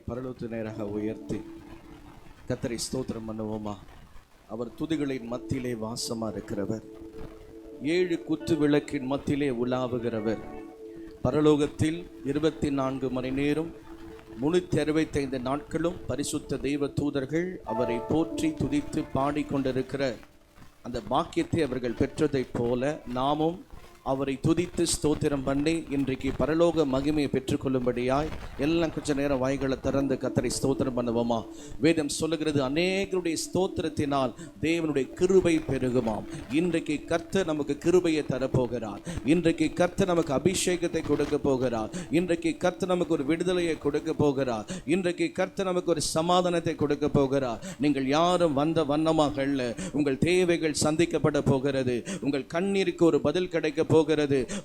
பரலோகத்து நேராக உயர்த்தி கர்த்தரை ஸ்தோத்திரம் பண்ணுவோமா? அவர் துதிகளின் மத்தியிலே வாசமா இருக்கிறவர், 7 குத்து விளக்கின் மத்தியிலே உலாவுகிறவர். பரலோகத்தில் 24 மணி நேரம் 365 நாட்களும் பரிசுத்த தெய்வ தூதர்கள் அவரை போற்றி துதித்து பாடிக்கொண்டிருக்கிற அந்த பாக்கியத்தை அவர்கள் பெற்றதைப் போல நாமும் அவரை துதித்து ஸ்தோத்திரம் பண்ணி இன்றைக்கு பரலோக மகிமையை பெற்றுக்கொள்ளும்படியாய் எல்லாம் கொஞ்சம் நேரம் வாய்களை திறந்து கர்த்தரை ஸ்தோத்திரம் பண்ணுவோமா? வேதம் சொல்லுகிறது, அநேகருடைய ஸ்தோத்திரத்தினால் தேவனுடைய கிருபை பெருகுமாம். இன்றைக்கு கர்த்தர் நமக்கு கிருபையை தரப்போகிறார். இன்றைக்கு கர்த்தர் நமக்கு அபிஷேகத்தை கொடுக்க போகிறார். இன்றைக்கு கர்த்தர் நமக்கு ஒரு விடுதலையை கொடுக்க போகிறார். இன்றைக்கு கர்த்தர் நமக்கு ஒரு சமாதானத்தை கொடுக்க போகிறார். நீங்கள் யாரும் வந்த வண்ணமாக அல்ல, உங்கள் தேவைகள் சந்திக்கப்பட போகிறது. உங்கள் கண்ணீருக்கு ஒரு பதில் கிடைக்க போகிறது.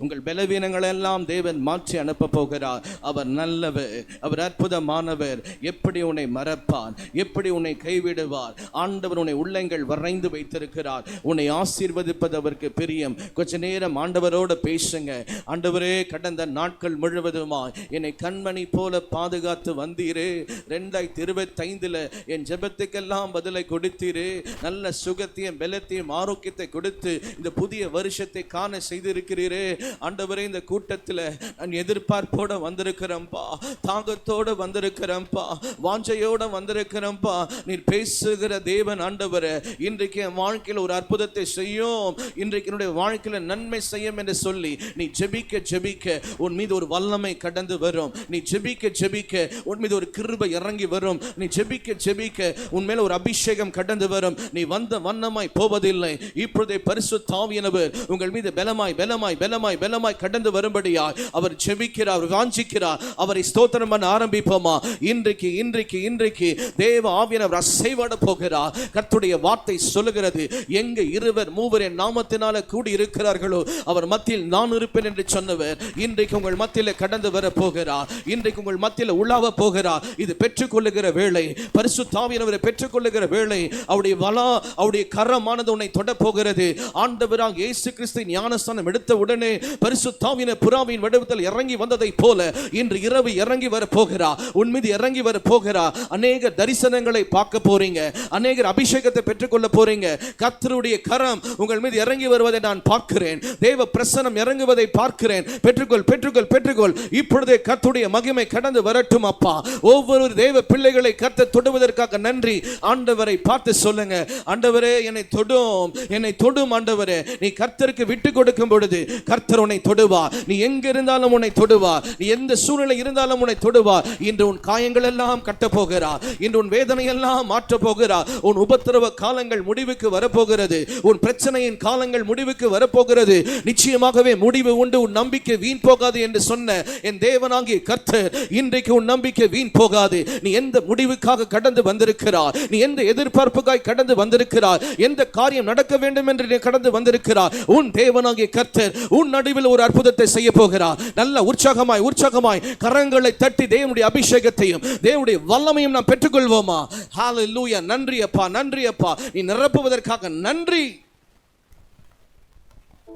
உங்கள் பலவீனங்கள் எல்லாம் தேவன் மாற்றி அனுப்ப போகிறார். அவர் நல்லவர், அவர் அற்புதமானவர். எப்படி உன்னை மறப்பார், எப்படி உன்னை கைவிடுவார்? ஆண்டவர் உன்னை உள்ளங்கள் வரைந்து வைத்திருக்கிறார். உன்னை ஆசீர்வதிப்பது அவருக்கு பிரியம். கொஞ்ச நேரம் ஆண்டவரோடு பேசுங்க. ஆண்டவரே, கடந்த நாட்கள் முழுவதுமாய் என்னை கண்மணி போல பாதுகாத்து வந்தீரே. 2025 என் ஜெபத்துக்கெல்லாம் பதிலை கொடுத்தீரே. நல்ல சுகத்தையும் பலத்தையும் ஆரோக்கியத்தை கொடுத்து இந்த புதிய வருஷத்தை காண செய்திருக்கிறீரே. ஆண்டவரே, இந்த கூட்டத்தில் நான் எதிர்பார்ப்போட வந்திருக்கிறேன்ப்பா, தாகத்தோட வந்திருக்கிறேன்ப்பா, வாஞ்சையோட வந்திருக்கிறேன்ப்பா. நீர் பேசுகிற தேவன் ஆண்டவரே, இன்றைக்கு என் வாழ்க்கையில் ஒரு அற்புதத்தை செய்யும், இன்றைக்கு என்னுடைய வாழ்க்கையில் நன்மை செய்யும் என்று சொல்லி நீ ஜெபிக்க ஜெபிக்க உன் மீது ஒரு வல்லமை கடந்து வரும். நீ ஜெபிக்க ஜெபிக்க உன் மீது ஒரு கிருபை இறங்கி வரும். நீ ஜெபிக்க ஜெபிக்க உன் மேல ஒரு அபிஷேகம் கடந்து வரும். நீ வந்த வண்ணமாய் போவதில்லை. இப்பொழுதே பரிசுத்த ஆவியானவர் உங்கள் மீது பலமாய் பலமாய் பலமாய் பலமாய் கடந்து வரும்படியாய் அவர் ஜெபிக்கிறார், வாஞ்சிக்கிறார். அவரை ஸ்தோத்திரம் பண்ண ஆரம்பிப்போமா? இன்றைக்கு இன்றைக்கு இன்றைக்கு தேவ ஆவியானவர் அசைவாட போகிறார். கர்த்தருடைய வார்த்தை சொல்லுகிறது, எங்க 2-3 என் நாமத்தினால கூடி இருக்கிறார்களோ அவர் மத்தியில் நான் இருப்பேன் என்று சொன்னவர் இன்றைக்கு உங்கள் மத்தியில் கடந்து வர போகிறார். இன்றைக்கு உங்கள் மத்தியில் உலாவ போகிறார். இது பெற்றுக்கொள்ளுகிற வேளை, பரிசுத்த ஆவியானவரை பெற்றுக்கொள்ளுகிற வேளை. அவருடைய வலா, அவருடைய கரமானது உன்னை தொட போகிறது. ஆண்டவராக இயேசு கிறிஸ்து ஞானஸ்தானம் எடுத்த உடனே பரிசுத்த ஆவியானவர் புறாவின் வடிவத்தில் இறங்கி வந்ததை போல இன்று இரவு இறங்கி வர போகிறார். உன் மீது இறங்கி வர போகிறார். அநேக தரிசனங்களை பார்க்க போறீங்க, அநேகர் அபிஷேகத்தை பெற்றுக்கொள்ள போறீங்க. கர்த்தருடைய கரம் உங்கள் மீது இறங்கி வருவதை நான் பார்க்கிறேன். தேவ பிரசன்னம் இறங்குவதை பார்க்கிறேன். பெற்றுக்கொள் பெற்றுக்கொள் பெற்றுக்கொள். இப்பொழுதே கர்த்தருடைய மகிமை கடந்து வரட்டும் அப்பா. ஒவ்வொரு தேவ பிள்ளைகளை கர்த்தர் தொடுவதற்காக நன்றி. ஆண்டவரை பார்த்து சொல்லுங்க, ஆண்டவரே என்னை தொடும், என்னை தொடும் ஆண்டவரே. நீ கர்த்தருக்கு விட்டு கொடுக்கும் பொழுது கர்த்தர் உன்னை தொடுவார். நீ எங்க இருந்தாலும் உன்னை தொடுவார். நீ எந்த சூழ்நிலை இருந்தாலும் உன்னை தொடுவார். இன்று உன் காயங்கள் எல்லாம் கட்ட போகிறார். இன்று உன் வேதனை எல்லாம் மாற்ற போகிறார். உன் உபத்திரவ காலங்கள் முடிவுக்கு வரப்போகிறது. உன் பிரச்சனையின் காலங்கள் முடிவுக்கு வரப்போகிறது. நிச்சயமாகவே முடிவு உண்டு. உன் நம்பிக்கை வீண் போகாது என்று சொன்ன என் தேவனாகிய கர்த்தர் இன்றைக்கு உன் நம்பிக்கை வீண் போகாது. நீ எந்த முடிவுக்காக கடந்து வந்திருக்கிறார், நீ எந்த எதிர்பார்ப்புக்காய் கடந்து வந்திருக்கிறார், எந்த காரியம் நடக்க வேண்டும் என்று நீ கடந்து வந்திருக்கிறார், உன் தேவனாகிய கர்த்தர் உன் நடுவில் ஒரு அற்புதத்தை செய்ய போகிறார். நல்ல உற்சாகமாய் உற்சாகமாய் கரங்களை தட்டி தேவனுடைய அபிஷேகத்தையும் தேவனுடைய வல்லமையும் நாம் பெற்றுக்கொள்வோமா? ஹalleluya. நன்றி அப்பா, நன்றி அப்பா. நீ நிரப்புவதற்காக நன்றி.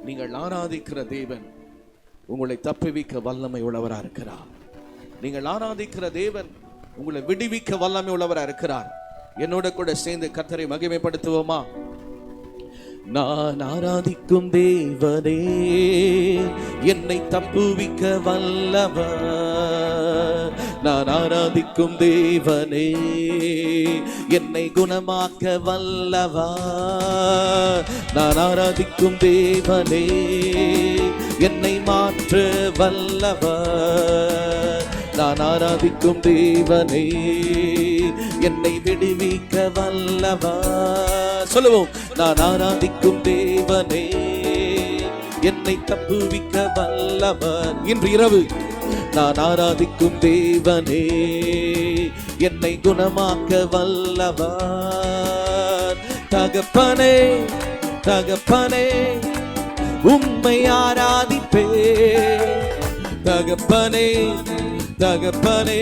நீங்கள் ஆராதிக்கிற தேவன் உங்களை தப்புவிக்க வல்லமை உள்ளவராக இருக்கிறார். நீங்கள் ஆராதிக்கிற தேவன் உங்களை விடுவிக்க வல்லமை உள்ளவராக இருக்கிறார். என்னோட கூட சேர்ந்து கர்த்தரை மகிமைப்படுத்துவோமா? நான் ஆராதிக்கும் தேவனே என்னை தப்புவிக்க வல்லவர். நான் ஆராதிக்கும் தேவனே என்னை குணமாக்க வல்லவர். நான் ஆராதிக்கும் தேவனே என்னை மாற்ற வல்லவர். நான் ஆராதிக்கும் தேவனே என்னை விடுவிக்க வல்லவர். சொல்லுவோம், நான் ஆராதிக்கும் தேவனே என்னை தப்புவிக்க வல்லவர். இன்று இரவு நான் ஆராதிக்கும் தேவனே என்னை குணமாக்க வல்லவர். தகப்பனே தகப்பனே உம்மை ஆராதிப்பே. தகப்பனே தகப்பனே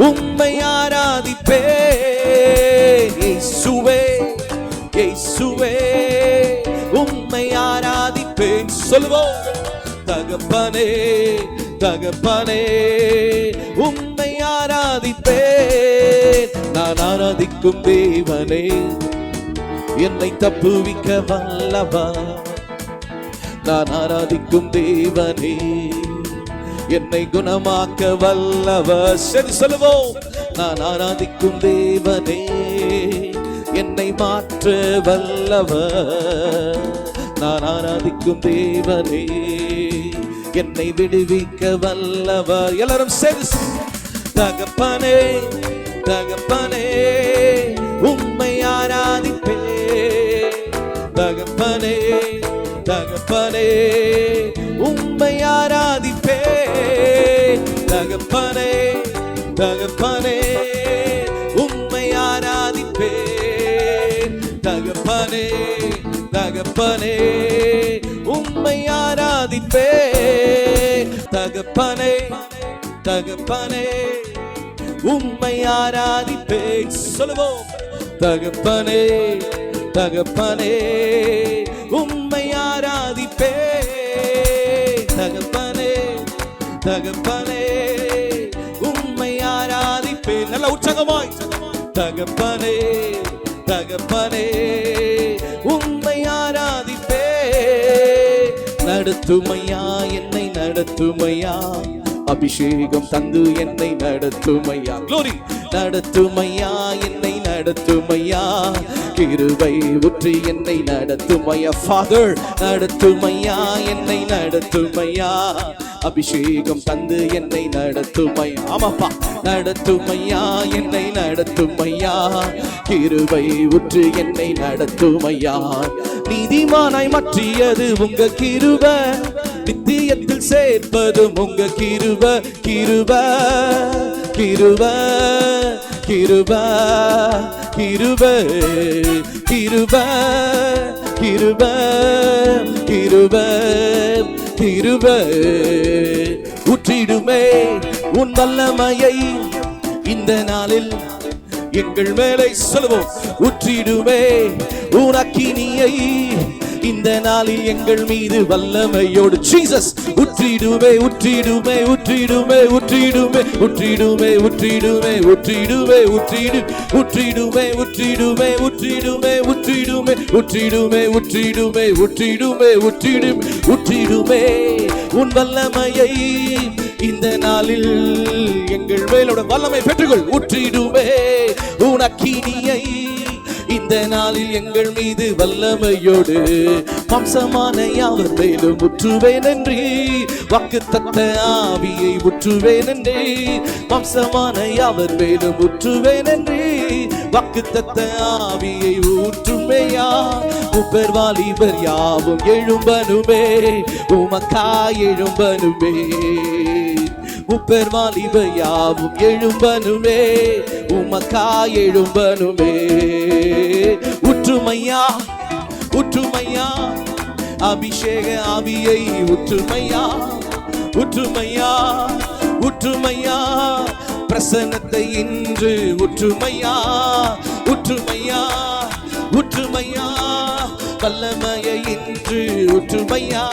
உம்மை ஆராதிப்பே. இயேசுவே இயேசுவே உம்மை ஆராதிப்பேன். சொல்லுவோம், தகப்பனே தகப்பனே உம்மை ஆராதிப்பேன். நான் ஆராதிக்கும் தேவனே என்னை தப்புவிக்க வல்லவர். நான் ஆராதிக்கும் தேவனே என்னை குணமாக்க வல்லவர். சரி சொல்லுவோம். நான் ஆராதிக்கும் தேவனே என்னை மாற்ற வல்லவர். நான் ஆராதிக்கும் தேவனே என்னை விடுவிக்க வல்லவர். எல்லாரும் சரி. தகப்பனே தகப்பனே உம்மை ஆராதிப்பே. தகப்பனே தகப்பனே உம்மை ஆராதிப்பே. தகப்பனே தகப்பனே உம்மை ஆராதிப்பே. தகப்பனே தகப்பனே உம்மை ஆராதிப்பே. தகப்பனே தகப்பனே உம்மை ஆராதிப்பே. சொல்லுவோம். தகப்பனே தகப்பனே உம்மை ஆராதிப்பே. தகப்பனே தகப்பனே உம்மை ஆராதிப்பே. நல்ல உற்சாகமாய். தகப்பனே தகப்பனே உம்மை ஆராதிப்பே. நடத்துமையா என்னை நடத்துமையா. அபிஷேகம் தந்து என்னை நடத்துமையா. க்ளோரி. நடத்துமையா என்னை நடத்துமையா. கிருபை ஊற்றி என்னை நடத்துமையா. ஃபாதர் நடத்துமையா என்னை நடத்துமையா. அபிஷேகம் தந்து என்னை நடத்துமையா. ஆமாப்பா. நடத்துமையா என்னை நடத்துமையா. கிருபை ஊற்றி என்னை நடத்துமையா. நீதிமானாய் மாற்றியது உங்க கிருபை. நித்தியத்தில் சேர்ப்பதும் உங்க கிருபை. கிருபை கிருபை கிருபை கிருபை கிருபை கிருபை கிருபை கிருபை. ஊற்றிடுமே உன் வல்லமையை இந்த நாளில் எங்கள் மேலே. சொல்லுவோம். ஊற்றிடுமே உன் அக்கினியை இந்த நாளில் எங்கள் மீது வல்லமையோடு. ஜீசஸ். ஊற்றிடுமே ஊற்றிடுமே ஊற்றிடுமே ஊற்றிடுமே ஊற்றிடுமே ஊற்றிடுமே ஊற்றிடுமே ஊற்றிடு ஊற்றிடுமே ஊற்றிடுமே ஊற்றிடுமே ஊற்றிடுமே ஊற்றிடுமே ஊற்றிடுமே ஊற்றிடுமே ஊற்றிடும் ஊற்றிடுமே உன் வல்லமையை இந்த நாளில் எங்கள் மேலோட வல்லமை பெற்றுக்கொள். ஊற்றிடுமே உன் அக்கினியை இந்த நாளில் எங்கள் மீது வல்லமையோடு. மாம்சமான யாவர் மேலும் ஊற்றுவேன் என்று வாக்குத்தத்த ஆவியை ஊற்றுவேன் என்று. மாம்சமான யாவர் மேலும் ஊற்றுவேன் என்று வாக்குத்தத்த ஆவியை ஊற்றுமையா. உப்பர் வாலிபர் யாவும் எழும்பனுமே உமக்காய் எழும்பனுமே. உப்பர் வாலிபர் யாவும் எழும்பனுமே உமக்காய் எழும்பனுமே. ஊற்றுமையா ஊற்றுமையா அபிஷேக ஆவியை ஊற்றுமையா. ஊற்றுமையா ஊற்றுமையா பிரசன்னத்தை இன்று ஊற்றுமையா. ஊற்றுமையா ஊற்றுமையா வல்லமையை இன்று ஊற்றுமையா.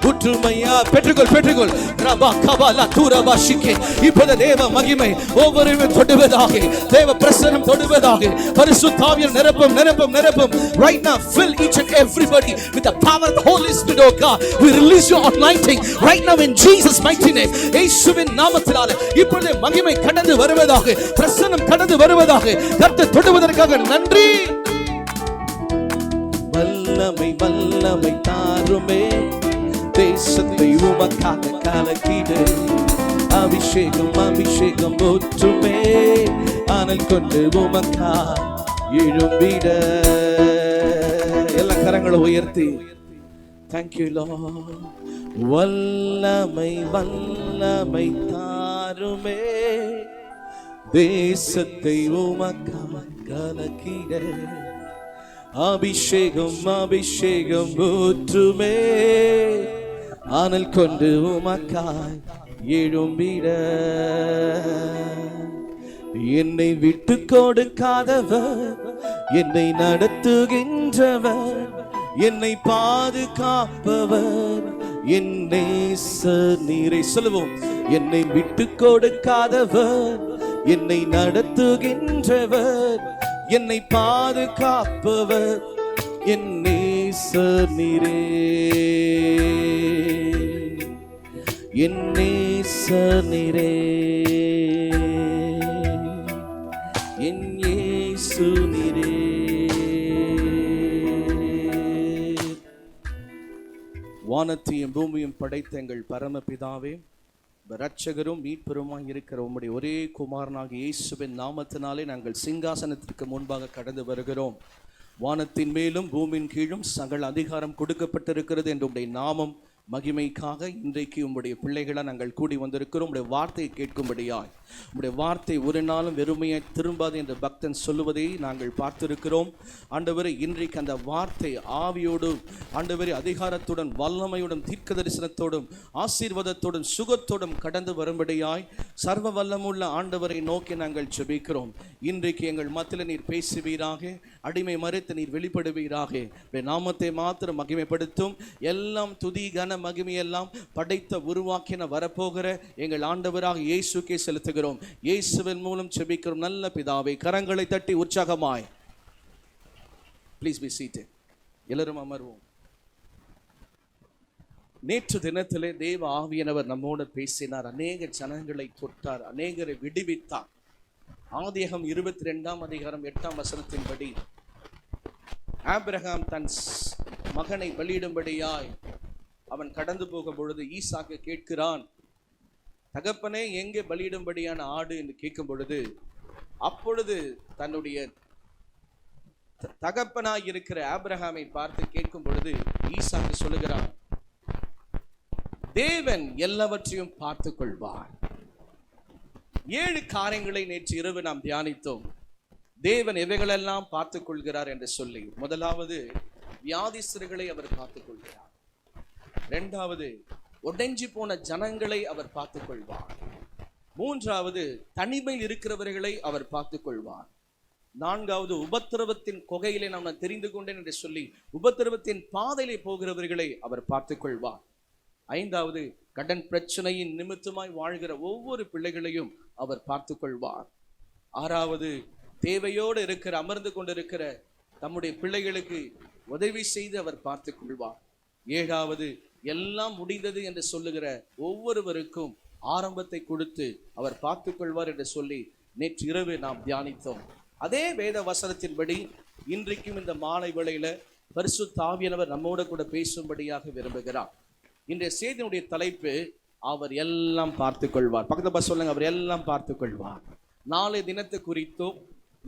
ஊற்றுமையா. பெற்றுக்கொள் பெற்றுக்கொள். ரபா கபாலா தூரபா ஷிகே. இப்போது தேவ மகிமை ஒவ்வொருவரையும் தொடுவதாக. தேவ பிரசன்னம் தொடுவதாக. பரிசுத்த ஆவியால் நிரப்பும் நிரப்பும் நிரப்பும். Right now fill each and everybody with the power of the Holy Spirit. Oh God, we release your anointing right now in Jesus mighty name. இயேசுவின் நாமத்தினாலே இப்போது மகிமை கடந்து வருவதாக. பிரசன்னம் கடந்து வருவதாக. கர்த்தர் தொடுவதற்காக நன்றி. வல்லமை வல்லமை தாருமே. தேசத்தை உமக்காக கலக்கிடு. அபிஷேகம் அபிஷேகம் ஊற்றுமே. ஆனல் கொண்டு உமக்கா எழும்பிட. எல்லா கரங்களை உயர்த்தி Thank you Lord. வல்லமை வல்லமை தாருமே. தேசத்தை உமக்கா கலக்கிட. அபிஷேகம் அபிஷேகம் ஊற்றுமே. ஆனல் கொண்டு உமக்காய் எழும்பிட. என்னை விட்டு கொடுக்காதவர் என்னை நடத்துகின்றவர். என்னை பாதுகாப்பவர் என் நேசர் நீரே. சொல்லுவோம். என்னை விட்டு கொடுக்காதவர், என்னை நடத்துகின்றவர், என்னை பாதுகாப்பவர் என் நேசர் நீரே, என் நேசர் நீரே, என் இயேசு நீரே. வானத்தையும் பூமியும் படைத்த எங்கள் பரமபிதாவே, இரட்சகரும் மீட்பெருமாய் இருக்கிற உம்முடைய ஒரே குமாரனாகிய இயேசுவின் நாமத்தினாலே நாங்கள் சிங்காசனத்திற்கு முன்பாக கடந்து வருகிறோம். வானத்தின் மேலும் பூமியின் கீழும் சகல அதிகாரம் கொடுக்கப்பட்டிருக்கிறது என்று உம்முடைய நாமம் மகிமைக்காக இன்றைக்கு உம்முடைய பிள்ளைகளை நாங்கள் கூடி வந்திருக்கிறோம். உம்முடைய வார்த்தையை கேட்கும்படியாய், உம்முடைய வார்த்தை ஒரு நாளும் வெறுமையாய் திரும்பாது என்று பக்தன் சொல்லுவதை நாங்கள் பார்த்திருக்கிறோம். ஆண்டவரே, இன்றைக்கு அந்த வார்த்தை ஆவியோடும் ஆண்டவரே அதிகாரத்துடன் வல்லமையுடன் தீர்க்க தரிசனத்தோடும் ஆசீர்வாதத்தோடும் சுகத்தோடும் கடந்து வரும்படியாய் சர்வ வல்லமுள்ள ஆண்டவரை நோக்கி நாங்கள் ஜெபிக்கிறோம். இன்றைக்கு எங்கள் மத்தியில் நீர் பேசுவீராக, அடிமை மறைத்து நீர் வெளிப்படுவீராக. நாமத்தை மாத்திரம் மகிமைப்படுத்தும். எல்லாம் துதி கன மகிமையெல்லாம் படைத்த உருவாக்கின வரப்போகிற எங்கள் ஆண்டவராக இயேசுக்கே செலுத்துகிறோம். இயேசுவின் மூலம் ஜெபிக்கிறோம் நல்ல பிதாவே. கரங்களை தட்டி உற்சாகமாய் ப்ளீஸ் பி சீட்டட். எல்லாரும் அமர்வோம். நேற்று தினத்திலே தேவ ஆவியானவர் நம்மோடு பேசினார். அநேக ஜனங்களை தொட்டார், அநேகரை விடுவித்தார். ஆதியாகமம் 22ஆம் அதிகாரம் 8ஆம் வசனத்தின்படி ஆபிரகாம் தன் மகனை பலியிடும்படியாய் அவன் கடந்து போகும் பொழுது ஈசாக்கு கேட்கிறான், தகப்பனே எங்கே பலியிடும்படியான ஆடு என்று கேட்கும் பொழுது, அப்பொழுது தன்னுடைய தகப்பனாய் இருக்கிற ஆபிரகாமை பார்த்து கேட்கும் பொழுது ஈசாக்கு சொல்லுகிறான், தேவன் எல்லாவற்றையும் பார்த்துக் கொள்வார். 7 காரியங்களை நேற்று இரவு நாம் தியானித்தோம். தேவன் எவைகளெல்லாம் பார்த்துக் கொள்கிறார் என்று சொல்லி, முதலாவது வியாதிஸ்தர்களை அவர் பார்த்துக் கொள்கிறார். 2வது உடைஞ்சி போன ஜனங்களை அவர் பார்த்துக் கொள்வார். 3வது தனிமையில் இருக்கிறவர்களை அவர் பார்த்துக் கொள்வார். 4வது உபத்திரவத்தின் கொகையிலே நான் தெரிந்து கொண்டேன் என்று சொல்லி உபத்திரவத்தின் பாதையிலே போகிறவர்களை அவர் பார்த்துக் கொள்வார். 5வது கடன் பிரச்சனையின் நிமித்தமாய் வாழ்கிற ஒவ்வொரு பிள்ளைகளையும் அவர் பார்த்துக் கொள்வார். 6வது தேவையோடு இருக்கிற அமர்ந்து கொண்டிருக்கிற தம்முடைய பிள்ளைகளுக்கு உதவி செய்து அவர் பார்த்துக் கொள்வார். 7வது எல்லாம் முடிந்தது என்று சொல்லுகிற ஒவ்வொருவருக்கும் ஆரம்பத்தை கொடுத்து அவர் பார்த்துக் கொள்வார் என்று சொல்லி நேற்று இரவு நாம் தியானித்தோம். அதே வேத வசனத்தின்படி இன்றைக்கும் இந்த மாலை வேளையில பரிசுத்த ஆவியானவர் நம்மோடு கூட பேசும்படியாக விரும்புகிறார். இன்றைய செய்தியினுடைய தலைப்பு, அவர் எல்லாம் பார்த்துக் கொள்வார். பக்கத்துல சொல்லுங்க, அவர் எல்லாம் பார்த்துக் கொள்வார். நாளை தினத்தை குறித்தோ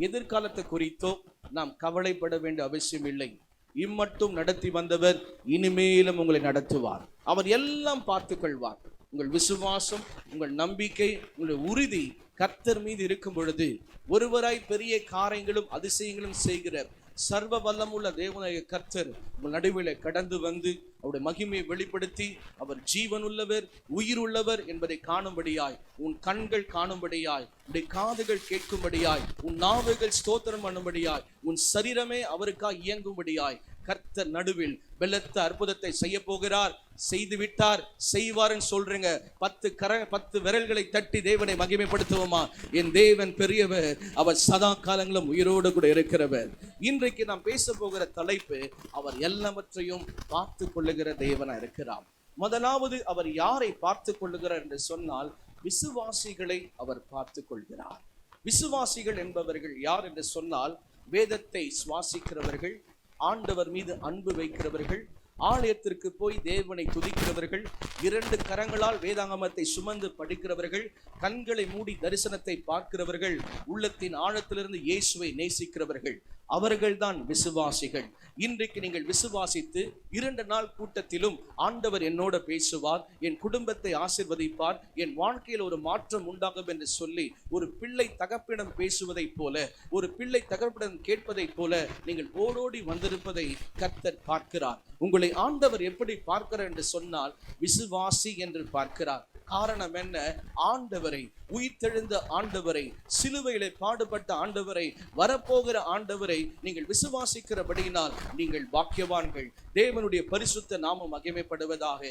எதிர்காலத்தை குறித்தோ நாம் கவலைப்பட வேண்டிய அவசியம் இல்லை. இம்மட்டும் நடத்தி வந்தவர் இனிமேலும் உங்களை நடத்துவார். அவர் எல்லாம் பார்த்துக் கொள்வார். உங்கள் விசுவாசம், உங்கள் நம்பிக்கை, உங்களுடைய உறுதி கர்த்தர் மீது இருக்கும் பொழுது ஒருவராய் பெரிய காரியங்களும் அதிசயங்களும் செய்கிற சர்வ வல்லமுள்ள தேவனாகிய கர்த்தர் உங்கள் நடுவில் கடந்து வந்து அவருடைய மகிமையை வெளிப்படுத்தி அவர் ஜீவன் உள்ளவர், உயிர் உள்ளவர் என்பதை காணும்படியாய், உன் கண்கள் காணும்படியாய், உன்னுடைய காதுகள் கேட்கும்படியாய், உன் நாவுகள் ஸ்தோத்திரம் பண்ணும்படியாய், உன் சரீரமே அவருக்காய் இயங்கும்படியாய் கர்த்தர் நடுவில் பலத்த அற்புதத்தை செய்ய போகிறார். செய்து விட்டார், செய்வார்னு சொல்றீங்க. 10 விரல்களை தட்டி தேவனை மகிமைப்படுத்துவோமா? என் தேவன் பெரியவர், அவர் சதா காலங்களும் உயிரோடு கூட இருக்கிறவர். இன்றைக்கு நாம் பேச போகிற தலைப்பு, அவர் எல்லாவற்றையும் பார்த்து கொள்ளுகிற தேவனா இருக்கிறார். முதலாவது அவர் யாரை பார்த்து கொள்ளுகிறார் என்று சொன்னால், விசுவாசிகளை அவர் பார்த்து கொள்கிறார். விசுவாசிகள் என்பவர்கள் யார் என்று சொன்னால், வேதத்தை சுவாசிக்கிறவர்கள், ஆண்டவர் மீது அன்பு வைக்கிறவர்கள், ஆலயத்திற்கு போய் தேவனை துதிக்கிறவர்கள், 2 கரங்களால் வேதாகமத்தை சுமந்து படிக்கிறவர்கள், கண்களை மூடி தரிசனத்தை பார்க்கிறவர்கள், உள்ளத்தின் ஆழத்திலிருந்து இயேசுவை நேசிக்கிறவர்கள், அவர்கள்தான் விசுவாசிகள். இன்றைக்கு நீங்கள் விசுவாசித்து 2 நாள் கூட்டத்திலும் ஆண்டவர் என்னோட பேசுவார், என் குடும்பத்தை ஆசீர்வதிப்பார், என் வாழ்க்கையில் ஒரு மாற்றம் உண்டாகும் என்று சொல்லி ஒரு பிள்ளை தகப்பிடம் பேசுவதை போல, ஒரு பிள்ளை தகப்பிடம் கேட்பதை போல நீங்கள் ஓடோடி வந்திருப்பதை கர்த்தர் பார்க்கிறார். உங்களை ஆண்டவர் எப்படி பார்க்கிறார் என்று சொன்னால், விசுவாசி என்று பார்க்கிறார். காரணம் என்ன? ஆண்டவரை, உயிர்த்தெழுந்த ஆண்டவரை, சிலுவையிலே பாடுபட்ட ஆண்டவரை, வரப்போகிற ஆண்டவரை நீங்கள் விசுவாசிக்கிறபடியினால் நீங்கள் பாக்கியவான்கள். தேவனுடைய பரிசுத்த நாமம் மகிமைப்படுவதாக.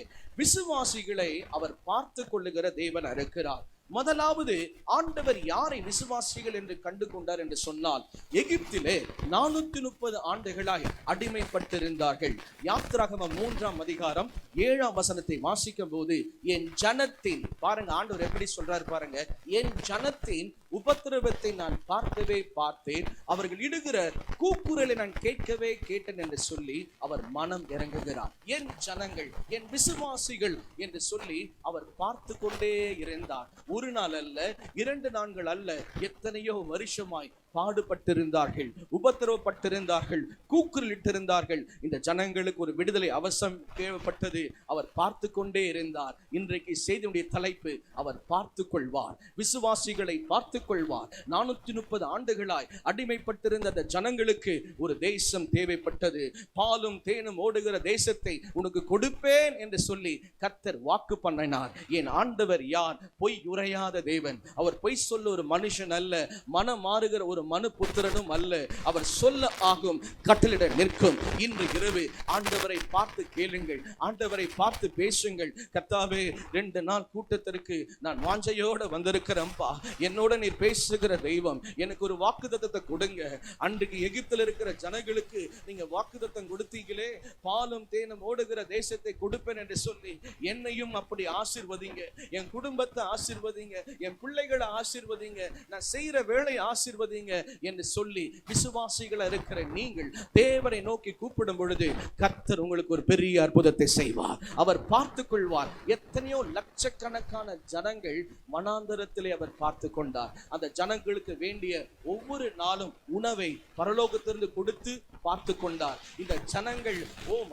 விசுவாசிகளை அவர் பார்த்து கொள்ளுகிற தேவன் இருக்கிறார். முதலாவது ஆண்டவர் யாரை விசுவாசிகள் என்று கண்டு கொண்டார் என்று சொன்னால், எகிப்திலே 430 ஆண்டுகளாய் அடிமைப்பட்டிருந்தார்கள். யாத்திராகமம் 3ஆம் அதிகாரம் 7ஆம் வசனத்தை வாசிக்கும் போது, என் ஜனத்தின், பாருங்க ஆண்டவர் எப்படி சொல்றாரு பாருங்க, என் ஜனத்தின் உபத்திரவத்தை நான் பார்க்கவே பார்த்தேன், அவர்கள் இடுகிற கூக்குரலை நான் கேட்கவே கேட்டேன் என்று சொல்லி அவர் மனம் இறங்குகிறார். என் ஜனங்கள், என் விசுவாசிகள் என்று சொல்லி அவர் பார்த்து கொண்டே இருந்தார். ஒரு நாள் அல்ல, 2 நாட்கள் அல்ல, எத்தனையோ வருஷமாய் பாடுபட்டிருந்தார்கள், உபத்திரவப்பட்டிருந்தார்கள், கூக்குரலிட்டிருந்தார்கள். இந்த ஜனங்களுக்கு ஒரு விடுதலை அவசரம் தேவைப்பட்டது. அவர் பார்த்து கொண்டே இருந்தார். இன்றைக்கு செய்தியுடைய தலைப்பு, அவர் பார்த்து கொள்வார், விசுவாசிகளை பார்த்து கொள்வார். 430 ஆண்டுகளாய் அடிமைப்பட்டிருந்த அந்த ஜனங்களுக்கு ஒரு தேசம் தேவைப்பட்டது. பாலும் தேனும் ஓடுகிற தேசத்தை உனக்கு கொடுப்பேன் என்று சொல்லி கர்த்தர் வாக்கு பண்ணினார். என் ஆண்டவர் யார்? பொய் உரையாத தேவன். அவர் பொய் சொல்ல ஒரு மனுஷன் அல்ல, மனம் மாறுகிற ஒரு மனு புத்திரனும் அல்ல. அவர் சொல்ல ஆகும், கட்டளிட நிற்கும். இன்று இரவு ஆண்டவரை பார்த்து கேளுங்கள், ஆண்டவரை பார்த்து பேசுங்கள். கர்த்தாவே, 2 நாள் கூட்டத்திற்கு நான் வாஞ்சையோட வந்திருக்கிறேன்ப்பா, என்னோட நீர் பேசுகிற தெய்வம், எனக்கு ஒரு வாக்குத்தத்தத்தை கொடுங்க. அன்றைக்கு எகிப்தில் இருக்கிற ஜனங்களுக்கு நீங்க வாக்குத்தத்தம் கொடுத்தீங்களே, பாலும் தேனும் ஓடுகிற தேசத்தை கொடுப்பேன் என்று சொல்லி, என்னையும் அப்படி ஆசீர்வதிங்க, என் குடும்பத்தை ஆசீர்வதிங்க, என் பிள்ளைகளை ஆசீர்வதிங்க, நான் செய்யற வேலை ஆசீர்வதிங்க என்று சொல்லி விசுவாசிகள் இருக்கிற நீங்கள் தேவனை நோக்கி கூப்பிடும் பொழுது கர்த்தர் உங்களுக்கு ஒரு பெரிய அற்புதத்தை செய்வார். அவர் பார்த்து கொள்வார். எத்தனையோ லட்சக்கணக்கான ஜனங்கள் வனாந்தரத்திலே அவர் பார்த்து கொண்டார். அந்த ஜனங்களுக்கு வேண்டிய ஒவ்வொரு நாளும் உணவை பரலோகத்திலிருந்து கொடுத்து பார்த்து கொண்டார். இந்த ஜனங்கள்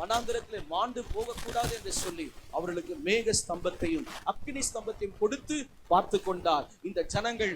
வனாந்தரத்திலே மாண்டு போகக்கூடாது என்று சொல்லி அவர்களுக்கு மேக ஸ்தம்பத்தையும் அக்கினி ஸ்தம்பத்தையும் கொடுத்து பார்த்து கொண்டார். இந்த ஜனங்கள்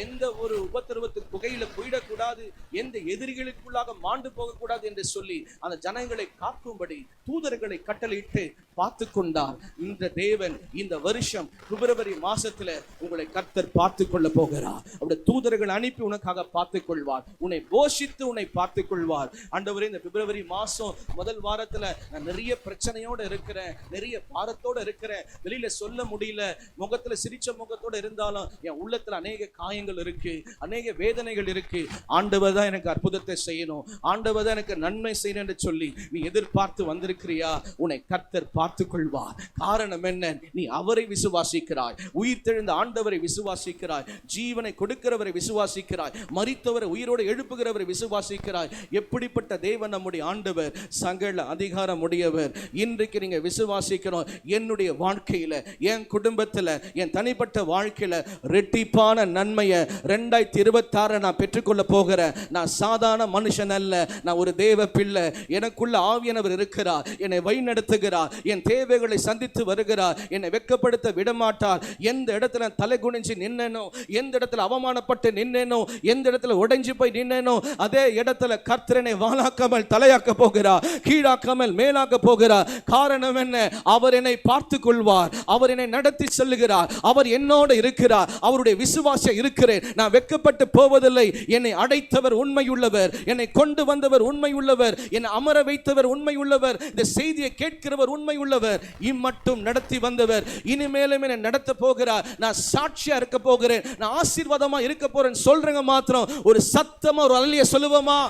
எந்த ஒரு உபத்திரவத்துக்கு புகையில போயிடக்கூடாது, எந்த எதிரிகளுக்குள்ளாக மாண்டு போகக்கூடாது என்று சொல்லி அந்த ஜனங்களை காக்கும்படி தூதர்களை கட்டளையிட்டு பார்த்து கொண்டார். இந்த தேவன் இந்த வருஷம் பிப்ரவரி மாசத்துல உங்களை கர்த்தர் பார்த்து கொள்ள போகிறார். அவருடைய தூதர்கள் அனுப்பி உனக்காக பார்த்து கொள்வார், உன்னை போஷித்து உன்னை பார்த்து கொள்வார். ஆண்டவரே, இந்த பிப்ரவரி மாசம் முதல் வாரத்துல நான் நிறைய பிரச்சனையோட இருக்கிறேன், நிறைய பாரத்தோட இருக்கிறேன், வெளியில சொல்ல முடியல, முகத்துல சிரிச்ச முகத்தோட இருந்தாலும் என் உள்ளத்துல அநேக காயங்கள் இருக்கு, அநேக வேதனைகள் இருக்கு. ஆண்டவர் தான் எனக்கு அற்புதத்தை செய்யணும், ஆண்டவர் தான் எனக்கு நன்மை செய்யணும் என்று சொல்லி நீ எதிர்பார்த்து வந்திருக்கிறியா? உன்னை கர்த்தர் பார்த்து கொள்வார். காரணம் என்ன? நீ அவரை விசுவாசிக்கிறாய், உயிர்த்தெழுந்த ஆண்டவரை விசுவாசிக்கிறாய், ஜீவனை கொடுக்கிறவரை விசுவாசிக்கிறாய், மரித்தவரை உயிரோடு எழுப்புகிறவரை விசுவாசிக்கிறாய். எப்படிப்பட்ட தேவன் நம்முடைய ஆண்டவர்! சகல அதிகாரம் உடையவர். இன்றைக்கு நீங்க விசுவாசிக்கணும், என்னுடைய வாழ்க்கையில, என் குடும்பத்துல, என் தனிப்பட்ட வாழ்க்கையில ரெட்டிப்பான நன்மையை 2026 நான் பெற்றுக்கொள்ள போகிறேன். நான் சாதாரண மனுஷன் அல்ல, நான் ஒரு தேவ பிள்ளை. எனக்குள்ள ஆவியானவர் இருக்கிறார், என்னை வழி நடத்துகிறார், என் தேவைகளை சந்தித்து வருகிறார், என்னை வெட்கப்படுத்த விடமாட்டார். எந்த இடத்துல தலை குனிஞ்சு நின்னேனோ, எந்த இடத்துல அவமானப்பட்டு நின்னேனோ, எந்த இடத்துல உடைஞ்சு போய் நின்னேனோ, அதே இடத்துல கர்த்தரனை வாளாக்காமல் தலையாக்க போகிறார், கீழாக்காமல் மேலாக்க போகிறார். காரணம் என்ன? அவர் என்னை பார்த்து கொள்வார், அவர் என்னை நடத்தி செல்லுகிறார், அவர் என்னோடு இருக்கிறார், அவருடைய விசுவாசம் இருக்கிறேன். நான் வெட்கப்பட்டு போவதில்லை. என்னை அடைத்தவர் உண்மையுள்ளவர், என்னை கொண்டு வந்தவர் உண்மையுள்ளவர், என்னை அமர வைத்தவர் உண்மையுள்ளவர், இந்த செய்தியை கேட்கிறவர் உண்மையுள்ளவர், இம்மட்டும் நடத்தி வந்தவர் இனிமேலும் என்னை நடத்த போகிறார். நான் சாட்சியா இருக்க போகிறேன், நான் ஆசீர்வாதமா இருக்க போறேன் சொல்றேங்க. மாத்திரம் ஒரு சத்தமா ஒரு அல்லேலூயா சொல்லுவோமா?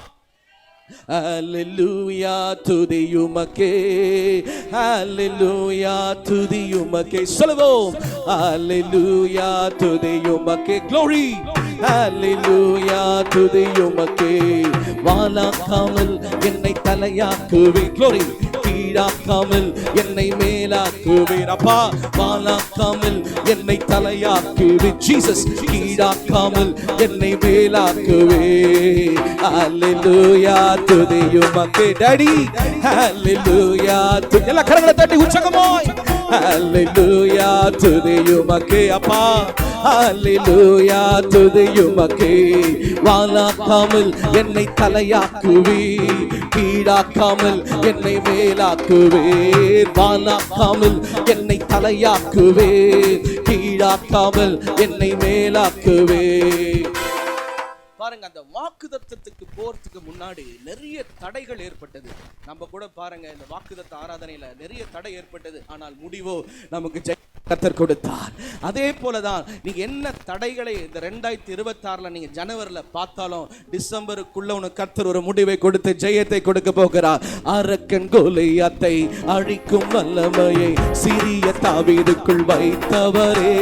Hallelujah துதியுமக்கே, Hallelujah துதியுமக்கே சொல்லுவோம். Hallelujah துதியுமக்கே, glory, Hallelujah துதியுமக்கே. வாளாக்காமல் என்னை தலையாக்குவே, glory, கீழாக்காமல் என்னை மேலாக்குவீர் அப்பா. வாளாக்காமல் என்னை தலையாக்குவே ஜீசஸ், கீழாக்காமல் என்னை மேலாக்குவே. ஹல்லேலூயா துதியுமக்கே டாடி, ஹல்லேலூயா. எல்லா கரங்களை தட்டி உற்சாகமாய் ஹalleluya துதியுமக்கே அப்பா, ஹalleluya துதியுமக்கே. வாலாக்காமல் என்னை தலையாக்குவே, கீழாக்காமல் என்னை மேலாக்குவே. வாலாக்காமல் என்னை தலையாக்குவே, கீழாக்காமல் என்னை மேலாக்குவே. பாருங்க, அந்த வாக்குத்தத்தத்துக்கு போறதுக்கு முன்னாடி நிறைய தடைகள் ஏற்பட்டது. நம்ம கூட பாருங்க, இந்த வாக்குத்தத்த ஆராதனையில நிறைய தடை ஏற்பட்டது. ஆனால் முடிவோ நமக்கு கர்த்தர் கொடுத்தார். அதே போலதான் நீங்க என்ன தடைகளை இந்த 2026 நீங்க ஜனவரில பார்த்தாலும் டிசம்பருக்குள்ள உனக்கு கர்த்தர் ஒரு முடிவை கொடுத்து ஜெயத்தை கொடுக்க போகிறார். அரக்கன் கோலியாத்தை அழிக்கும் வல்லமையை சிறிய தாவீதுக்குள் வைத்தவரே,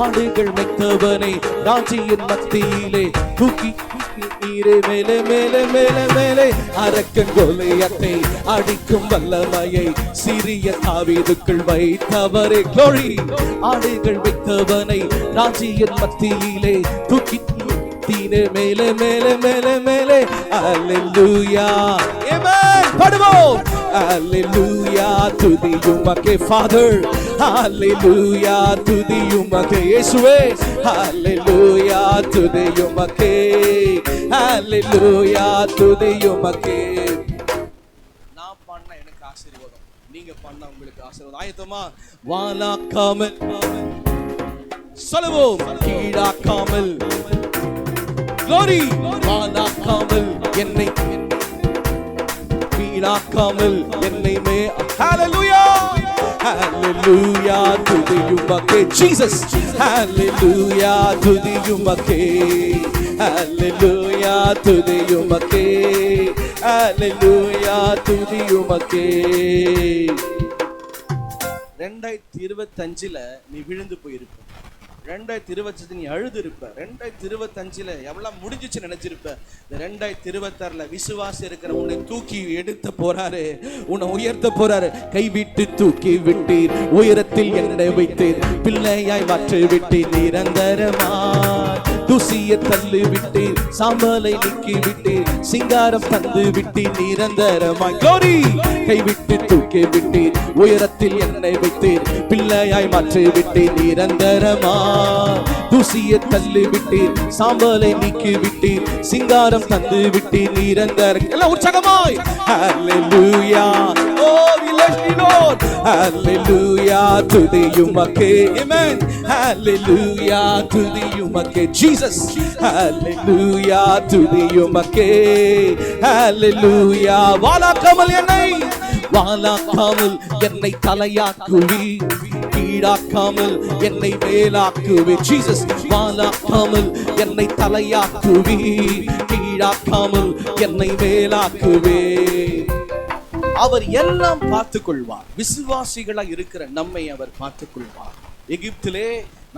ஆடுகள் வைத்தவனை ராஜ்யத்தின் மத்தியிலே தூக்கி நீரே மேலே மேலே மேலே மேலே. அரக்கன் கோலியாத்தை அழிக்கும் வல்லமையை சிறிய தாவீதுக்குள் வைத்தவரே, glory. ஆடுகள் வைத்தவனை ராஜ்யத்தின் மத்தியிலே தூக்கி தீனே மேலே மேலே மேலே மேலே. ஹalleluya, amen. பாடுவோம், ஹalleluya துதியுமக்கே Father, ஹalleluya துதியுமக்கே இயேசுவே, ஹalleluya துதியுமக்கே, ஹalleluya துதியுமக்கே. நான் பண்ண எனக்கு ஆசீர்வாதம், நீங்க பண்ண உங்களுக்கு ஆசீர்வாதம். ஆயத்தமா? வாலாக்காமல் சொல்லுவோம், கீழாக்காமல் glory. வாலாக்காமல் என்னை வீணாக்காமல் என்னை hallelujah, hallelujah துதியுமக்கே Jesus, hallelujah துதியுமக்கே, hallelujah துதியுமக்கே, hallelujah துதியுமக்கே. 2025 நீ விழுந்து போயிருப்ப, 2025 நீ அழுது இருப்ப, 2025 எவ்வளவு முடிஞ்சிச்சு நினைச்சிருப்ப. 2026 விசுவாசி இருக்கிற உன்னை தூக்கி எடுத்த போறாரு, உன்னை உயர்த்த போறாரு. கைவிட்டு தூக்கி விட்டீர், உயரத்தில் என்னை வைத்தீர், பிள்ளையாய் மாற்றி விட்டீர், நிரந்தரமாய் தூசிய தள்ளி விட்டீர், சாம்பலை நீக்கி விட்டீர், சிங்காரம் தந்து விட்டீர், நிரந்தரமாய் glory. கைவிட்டு தூக்கி விட்டீர், உயரத்தில் என்னை வைத்தீர், பிள்ளையாய் மாற்றி விட்டீர், நிரந்தரமாய் தூசிய தள்ளி விட்டீர், சாம்பலை நீக்கி விட்டீர், சிங்காரம் தந்து விட்டீர், நிரந்தரம். எல்லாம் உற்சாகமாய் hallelujah, oh we bless you Lord, hallelujah துதியுமக்கே, amen, hallelujah துதியுமக்கே Jesus, hallelujah துதியுமக்கே, hallelujah. வாலாக்காமல் என்னை தலையாக்குவி, கீழாக்காமல் என்னை மேலாக்குவே Jesus, வாலாக்காமல் என்னை தலையாக்குவி, கீழாக்காமல் என்னை மேலாக்குவே. அவர் எல்லாம் பார்த்துக் கொள்வார். விசுவாசிகளாய் இருக்கிற நம்மை அவர் பார்த்துக் கொள்வார். எகிப்திலே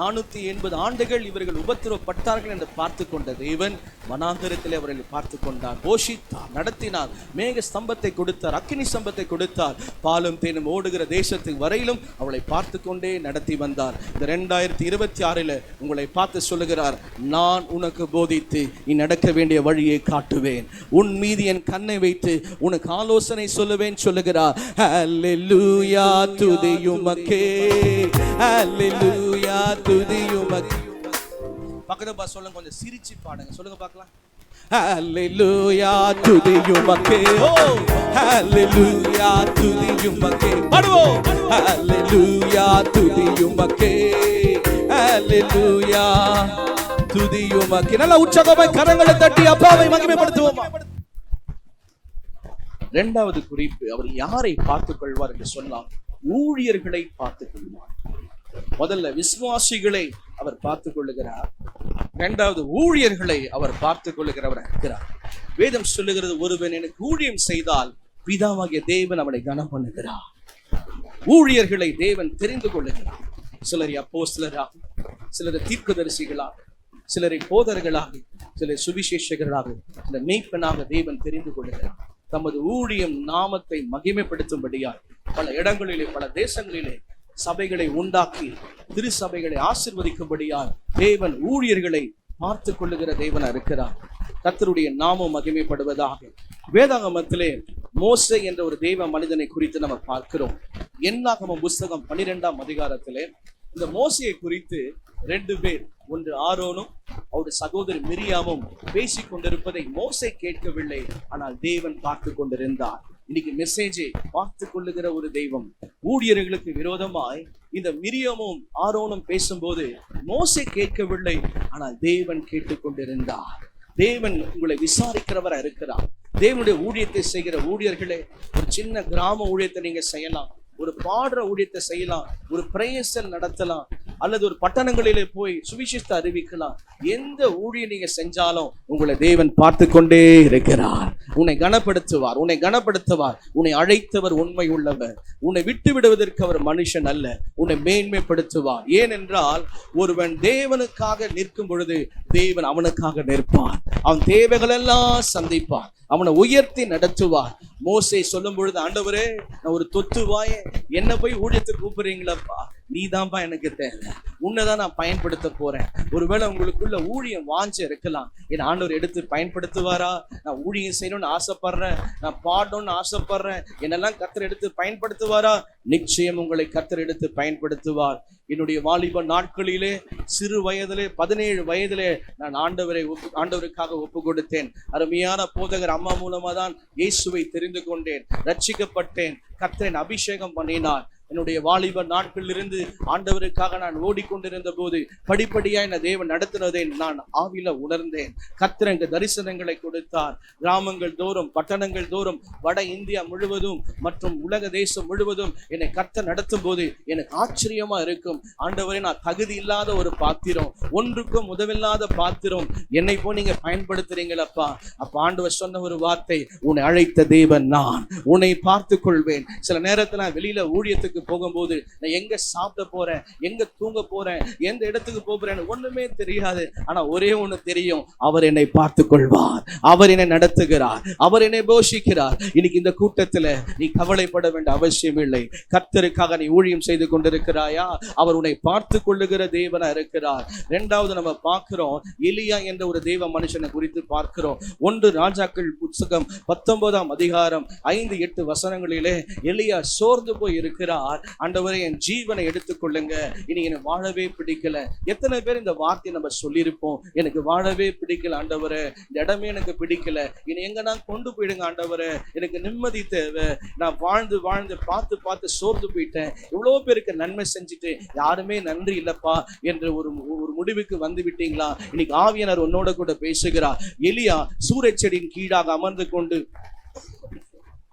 480 ஆண்டுகள் இவர்கள் உபத்திரவப்பட்டார்கள் என்று பார்த்து கொண்ட தேவன் வனாந்தரத்திலே அவர்களை பார்த்து கொண்டார், போஷித்தார், நடத்தினார், மேக ஸ்தம்பத்தை கொடுத்தார், அக்கினி ஸ்தம்பத்தை கொடுத்தார், பாலும் தேனும் ஓடுகிற தேசத்துக்கு வரையிலும் அவளை பார்த்து கொண்டே நடத்தி வந்தார். இந்த 2026 உங்களை பார்த்து சொல்லுகிறார், நான் உனக்கு போதித்து நீ நடக்க வேண்டிய வழியை காட்டுவேன், உன் மீது என் கண்ணை வைத்து உனக்கு ஆலோசனை சொல்லுவேன் சொல்லுகிறார். ஹalleluya துதியுமக்கே, ஹalleluya துதியுமக்கே. பக்கத்துல சொல்லுங்க, கொஞ்சம் சிரிச்சு பாடுங்க, சொல்லுங்க பார்க்கலாம். ஹalleluya துதியுமக்கே, ஓ ஹalleluya துதியுமக்கே. பாடுவோம், ஹalleluya துதியுமக்கே, ஹalleluya துதியுமக்கே. நல்ல உற்சாகமாய் கரங்களை தட்டி அப்பாவை மகிமைப்படுத்துவோமா. இரண்டாவது குறிப்பு, அவர் யாரை பார்த்துக் கொள்வார் என்று சொன்னால் ஊழியர்களை பார்த்துக் கொள்வார். முதல்ல விசுவாசிகளை அவர் பார்த்துக் கொள்ளுகிறார், இரண்டாவது ஊழியர்களை அவர் பார்த்துக் கொள்ளுகிறவர் இருக்கிறார். வேதம் சொல்லுகிறது, ஒருவன் எனக்கு ஊழியம் செய்தால் பிதாவாகிய தேவன் அவனை கனம் பண்ணுகிறார். ஊழியர்களை தேவன் தெரிந்து கொள்ளுகிறார். சிலரை அப்போஸ்தலராக, சிலரை தீர்க்கதரிசிகளாக, சிலரை போதகர்களாக, சிலரை சுவிசேஷகர்களாக, சிலர் மேய்ப்பனாக தேவன் தெரிந்து கொள்ளுகிறார். தமது ஊழியம் நாமத்தை மகிமைப்படுத்தும்படியால் பல இடங்களிலே, பல தேசங்களிலே சபைகளை உண்டாக்கி திருச்சபைகளை ஆசீர்வதிக்கும்படியால் தேவன் ஊழியர்களை பார்த்து கொள்ளுகிற தேவனா இருக்கிறார். கர்த்தருடைய நாமம் மகிமைப்படுவதாக. வேதாகமத்திலே மோசே என்ற ஒரு தேவ மனிதனை குறித்து நம்ம பார்க்கிறோம். என்னாகமம் புஸ்தகம் 12ஆம் அதிகாரத்திலே இந்த மோசையை குறித்து 2 பேர், ஒன்று ஆரோனும் அவருடைய சகோதரி மிரியாமும் பேசிக் கொண்டிருப்பதை மோசே கேட்கவில்லை, ஆனால் தேவன் பார்த்து கொண்டிருந்தார். இன்னைக்கு மெசேஜை பார்த்து கொள்ளுகிற ஒரு தெய்வம். ஊழியர்களுக்கு விரோதமாய் இந்த மிரியாமும் ஆரோனும் பேசும்போது மோசே கேட்கவில்லை, ஆனால் தேவன் கேட்டுக்கொண்டிருந்தார். தேவன் உங்களை விசாரிக்கிறவரா இருக்கிறார். தேவனுடைய ஊழியத்தை செய்கிற ஊழியர்களே, ஒரு சின்ன கிராம ஊழியத்தை நீங்க செய்யலாம், ஒரு பாடுற ஊழியத்தை செய்யலாம், ஒரு பிரேயர்சல் நடத்தலாம், அல்லது ஒரு பட்டணங்களிலே போய் சுவிசேஷத்தை அறிவிக்கலாம். எந்த ஊழியம் நீங்க செஞ்சாலும் உங்களை தேவன் பார்த்து கொண்டே இருக்கிறார். உன்னை கனப்படுத்துவார், உன்னை கனப்படுத்துவார். உன்னை அழைத்தவர் உண்மை உள்ளவர். உன்னை விட்டு விடுவதற்கு அவர் மனுஷன் அல்ல. உன்னை மேன்மைப்படுத்துவார். ஏனென்றால் ஒருவன் தேவனுக்காக நிற்கும் பொழுது தேவன் அவனுக்காக நிற்பார். அவன் தேவைகள் எல்லாம் சந்திப்பார். அவனை உயர்த்தி நடத்துவார். மோசே சொல்லும் பொழுது, ஆண்டவரே, நான் ஒரு தொத்துவாய, என்ன போய் ஊழியத்துக்கு கூப்பிடுறீங்களப்பா, நீதான்ப்பா எனக்கு தேவை, உன்னைதான் நான் பயன்படுத்த போறேன். ஒருவேளை உங்களுக்குள்ள ஊழியம் வாஞ்ச இருக்கலாம், என் ஆண்டவர் எடுத்து பயன்படுத்துவாரா? நான் ஊழியம் செய்யணும்னு ஆசைப்படுறேன், நான் பாடணும்னு ஆசைப்படுறேன், என்னெல்லாம் கர்த்தர் எடுத்து பயன்படுத்துவாரா? நிச்சயம் உங்களை கர்த்தர் எடுத்து பயன்படுத்துவார். என்னுடைய வாலிப நாட்களிலே, சிறு வயதிலே, 17 வயதிலே நான் ஆண்டவருக்காக ஒப்பு கொடுத்தேன். அருமையான போதகர் அம்மா மூலமா தான் இயேசுவை தெரிந்து கொண்டேன், ரட்சிக்கப்பட்டேன். கர்த்தரின் அபிஷேகம் பண்ணினார். என்னுடைய வாலிப நாட்களிலிருந்து ஆண்டவருக்காக நான் ஓடிக்கொண்டிருந்த போது படிப்படியா என்ன தேவன் நடத்தினதை நான் ஆவில உணர்ந்தேன். கர்த்தர் எனக்கு தரிசனங்களை கொடுத்தார். கிராமங்கள் தோறும், பட்டணங்கள் தோறும், வட இந்தியா முழுவதும் மற்றும் உலக தேசம் முழுவதும் என்னை கர்த்தர் நடத்தும் போது எனக்கு ஆச்சரியமா இருக்கும். ஆண்டவரே, நான் தகுதி இல்லாத ஒரு பாத்திரம், ஒன்றுக்கும் உதவில்லாத பாத்திரம், என்னை போய் நீங்க பயன்படுத்துறீங்களப்பா. அப்ப ஆண்டவர் சொன்ன ஒரு வார்த்தை, உன்னை அழைத்த தேவன் நான், உன்னை பார்த்து கொள்வேன். சில நேரத்துல நான் வெளியில ஊழியத்துக்கு போகும்போது நான் எங்க சாப்பிட போறேன், எங்க தூங்க போறேன், எந்த இடத்துக்கு போறேன் ஒண்ணுமே தெரியாது. ஆனா ஒரே ஒண்ணு தெரியும், அவர் என்னை பார்த்து கொள்வார், அவர் என்னை நடத்துகிறார், அவர் என்னை போஷிக்கிறார். இன்னைக்கு இந்த கூட்டத்துல நீ கவலைப்பட வேண்டிய அவசியம் இல்லை. கர்த்தருக்காக நீ ஊழியம் செய்து கொண்டிருக்கிறாயா? அவர் உன்னை பார்த்து கொள்ளுகிற தேவனா இருக்கிறார். இரண்டாவது நம்ம பார்க்கிறோம், எலியா என்ற ஒரு தேவ மனுஷனை குறித்து பார்க்கிறோம். 1 ராஜாக்கள் புத்தகம் 19ஆம் அதிகாரம் 5-8 வசனங்களிலே எலியா சோர்ந்து போய் இருக்கிறார். ஆண்டவரே, என் ஜீவனை எடுத்துக்கொள்ளுங்க, இனி எனக்கு வாழவே பிடிக்கல. எத்தனை பேர் இந்த வார்த்தையை நம்ம சொல்லியிருப்போம், எனக்கு வாழவே பிடிக்கல ஆண்டவரே, இந்த இடமே எனக்கு பிடிக்கல, இனி எங்க நான் கொண்டு போயிடுங்க ஆண்டவரே, எனக்கு நிம்மதி தேவை, நான் வாழ்ந்து வாழ்ந்து பார்த்து சோர்ந்து போயிட்டேன், இவ்வளவு பேருக்கு நன்மை செஞ்சுட்டு யாருமே நன்றி இல்லப்பா என்று ஒரு முடிவுக்கு வந்து விட்டீங்களா? இன்னைக்கு ஆவியானவர் உன்னோட கூட பேசுகிறார். எலியா சூரச் செடியின் கீழாக அமர்ந்து கொண்டு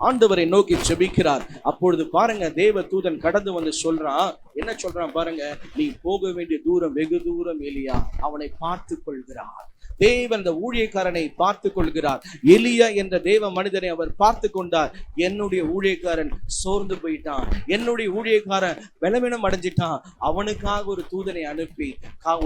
ஆண்டவரை நோக்கி ஜெபிக்கிறார். அப்பொழுது பாருங்க, தேவ தூதன் கடந்து வந்து சொல்றான். என்ன சொல்றான் பாருங்க, நீ போக வேண்டிய தூரம் வெகு தூரம் எலியா, அவனை பார்த்து கொள்கிறார். தேவன் அந்த ஊழியக்காரனை பார்த்து கொள்கிறார். எலியா என்ற தேவ மனிதனை அவர் பார்த்து கொண்டார். என்னுடைய ஊழியக்காரன் சோர்ந்து போயிட்டான், என்னுடைய ஊழியக்காரன் பலவீனம் அடைஞ்சிட்டான், அவனுக்காக ஒரு தூதனை அனுப்பி,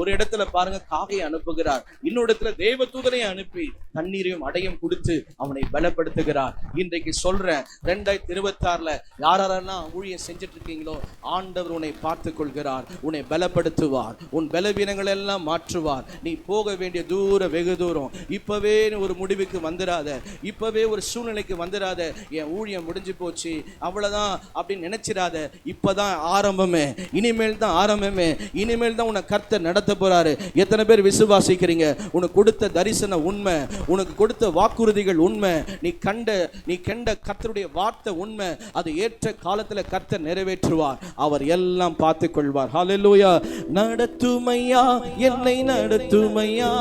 ஒரு இடத்துல பாருங்க காகையை அனுப்புகிறார், இன்னொரு இடத்துல தேவ தூதனை அனுப்பி தண்ணீரையும் அடையும் கொடுத்து அவனை பலப்படுத்துகிறார். இன்றைக்கு சொல்றேன், 2026 யாரெல்லாம் ஊழியம் செஞ்சுட்டு இருக்கீங்களோ, ஆண்டவர் உன்னை பார்த்து கொள்கிறார், உன்னை பலப்படுத்துவார், உன் பலவீனங்கள் எல்லாம் மாற்றுவார். நீ போக வேண்டிய தூரம் வெகு தூரம். இப்பவே ஒரு முடிவுக்கு வந்துடாத, இப்பவே ஒரு சூழ்நிலைக்கு வந்துடாத, என் ஊழியம் முடிஞ்சு போச்சு அவ்வளவுதான் அப்படின்னு நினைச்சிடாத. இப்பதான் ஆரம்பமே, இனிமேல் தான் ஆரம்பமே, இனிமேல் தான் உன்னை கர்த்தர் நடத்த போறாரு. எத்தனை பேர் விசுவாசிக்கிறீங்க? உனக்கு கொடுத்த தரிசனம் உண்மை, உனக்கு கொடுத்த வாக்குறுதிகள் உண்மை, நீ கண்ட கர்த்தருடைய வார்த்தை உண்மை. அது ஏற்ற காலத்துல கர்த்தர் நிறைவேற்றுவார். அவர் எல்லாம் பார்த்து கொள்வார். ஹல்லேலூயா. நடத்துமையா, என்னை நடத்துமையா,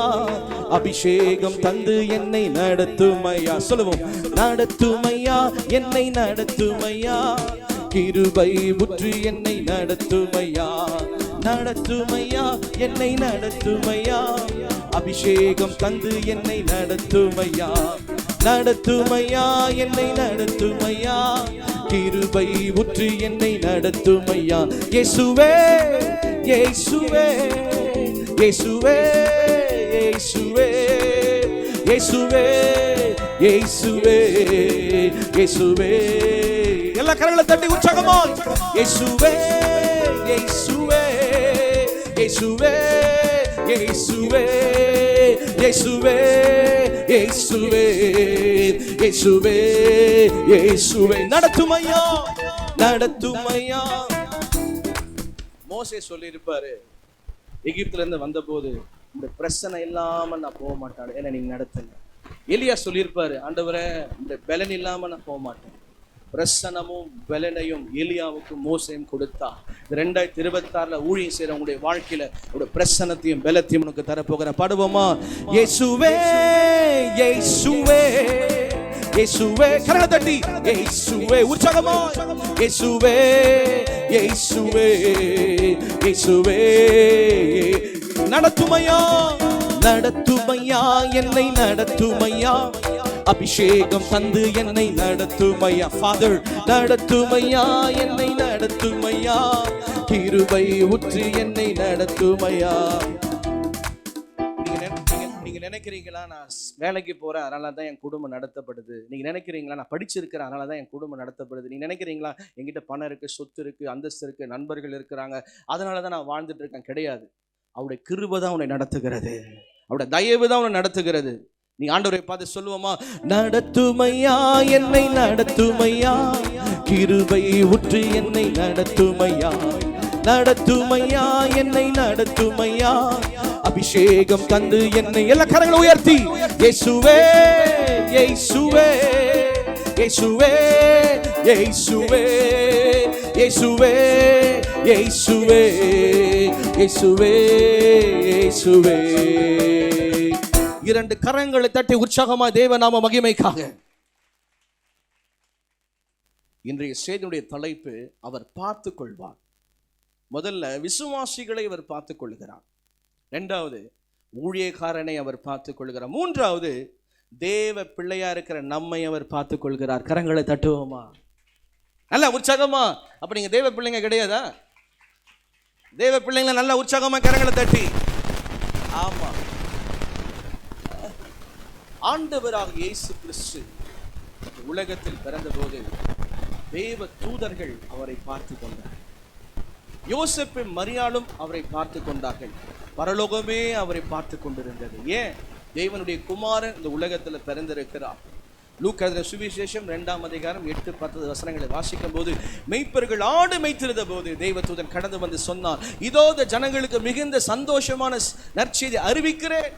அபிஷேகம் தந்து என்னை நடத்துமையா. சொல்லுவோம், நடத்துமையா, என்னை நடத்துமையா, கிருபை முற்றி என்னை நடத்துமையா, நடத்துமையா, என்னை நடத்துமையா, அபிஷேகம் தந்து என்னை நடத்துமையா, நடத்துமையா, என்னை நடத்துமையா, கிருபை முற்றி என்னை நடத்துமையா. இயேசுவே, இயேசுவே, இயேசுவே, இயேசுவே, இயேசுவே, இயேசுவே, இயேசுவே. எல்லா கரங்களை தட்டி உற்சாகமா, இயேசுவே, இயேசுவே, இயேசுவே, இயேசுவே, இயேசுவே, இயேசுவே, இயேசுவே, இயேசுவே. நடத்துமையா, நடத்துமையா. மோசே சொல்லியிருப்பாரு, எகிப்துல இருந்து வந்த போது இந்த பிரச்சனை இல்லாம நான் போக மாட்டேன், ஏன்னா நீங்க நடத்துங்க. எலியா சொல்லியிருப்பாரு, ஆண்டவரே இந்த பலன் இல்லாம நான் போக மாட்டேன். பிரசனமும் பலனையும் எலியாவுக்கும் மோசையும் கொடுத்தா. 2026 ஊழியம் செய்யற உங்களுடைய வாழ்க்கையில உங்களுடைய பிரசனத்தையும் பலத்தையும் உனக்கு தரப்போகிற. பாடுவோமா? இயேசுவே இயேசுவே இயேசுவே, கரங்களை தட்டி இயேசுவே, உற்சாகமா இயேசுவே இயேசுவே இயேசுவே. நடத்துமையா நடத்துமையா, என்னை நடத்துமையா, அபிஷேகம் தந்து என்னை நடத்துமையா. ஃபாதர் நடத்துமையா, என்னை நடத்துமையா, கிருபை ஊற்றி என்னை நடத்துமையா. நீங்க நினைக்கிறீங்களா நான் வேலைக்கு போறேன் அதனால தான் என் குடும்பம் நடத்தப்படுது? நீங்க நினைக்கிறீங்களா நான் படிச்சிருக்கிறேன் அதனால தான் என் குடும்பம் நடத்தப்படுது? நீங்க நினைக்கிறீங்களா என்கிட்ட பணம் இருக்கு, சொத்து இருக்கு, அந்தஸ்து இருக்கு, நண்பர்கள் இருக்கிறாங்க, அதனால தான் நான் வாழ்ந்துட்டு இருக்கேன்? கிடையாது. அவருடைய கிருபை தான் உன்னை நடத்துகிறது, அவருடைய தயவு தான் உன்னை நடத்துகிறது. நீ ஆண்டவரை பார்த்து சொல்லுவோமா? நடத்துமையா, என்னை நடத்துமையா, கிருபை ஊற்றி என்னை நடத்துமையா, நடத்துமையா, என்னை நடத்துமையா, அபிஷேகம் தந்து என்னை. எல்லா கரங்களை உயர்த்தி இயேசுவே இயேசுவே இயேசுவே இயேசுவே இயேசுவே இயேசுவே இயேசுவே இயேசுவே. இரண்டு கரங்களை தட்டி உற்சாகமா தேவநாம மகிமைக்காக. இன்றைய செய்தியுடைய தலைப்பு, அவர் பார்த்து கொள்வார். முதல்ல விசுவாசிகளை அவர் பார்த்துக் கொள்கிறார். இரண்டாவது ஊழியக்காரனை அவர் பார்த்துக் கொள்கிறார். மூன்றாவது தேவ பிள்ளையா இருக்கிற நம்மை அவர் பார்த்துக் கொள்கிறார். கரங்களை தட்டுவோமா? நல்ல உற்சாகமா. அப்ப நீங்க தேவ பிள்ளைங்க கிடையாதா? தேவ பிள்ளைங்களை நல்ல உற்சாகமா கரங்களை தட்டி. ஆமா, ஆண்டவராக இயேசு கிறிஸ்து உலகத்தில் பிறந்த போது தேவ தூதர்கள் அவரை பார்த்து கொண்டார்கள். யோசேப்பு மரியாளும் அவரை பார்த்து கொண்டார்கள். பரலோகமே அவரை பார்த்து கொண்டிருந்தது. ஏன்? தேவனுடைய குமாரன் இந்த உலகத்தில் பிறந்திருக்கிறார். லூக்கா சுவிசேஷம் 2ஆம் அதிகாரம் 8-10 வசனங்களை வாசிக்கும் போது, மெய்ப்பர்கள் ஆடு மேய்த்திருந்த போது தேவதூதன் கடந்து வந்து சொன்னார், இதோ இந்த ஜனங்களுக்கு மிகுந்த சந்தோஷமான நற்செய்தி அறிவிக்கிறேன்.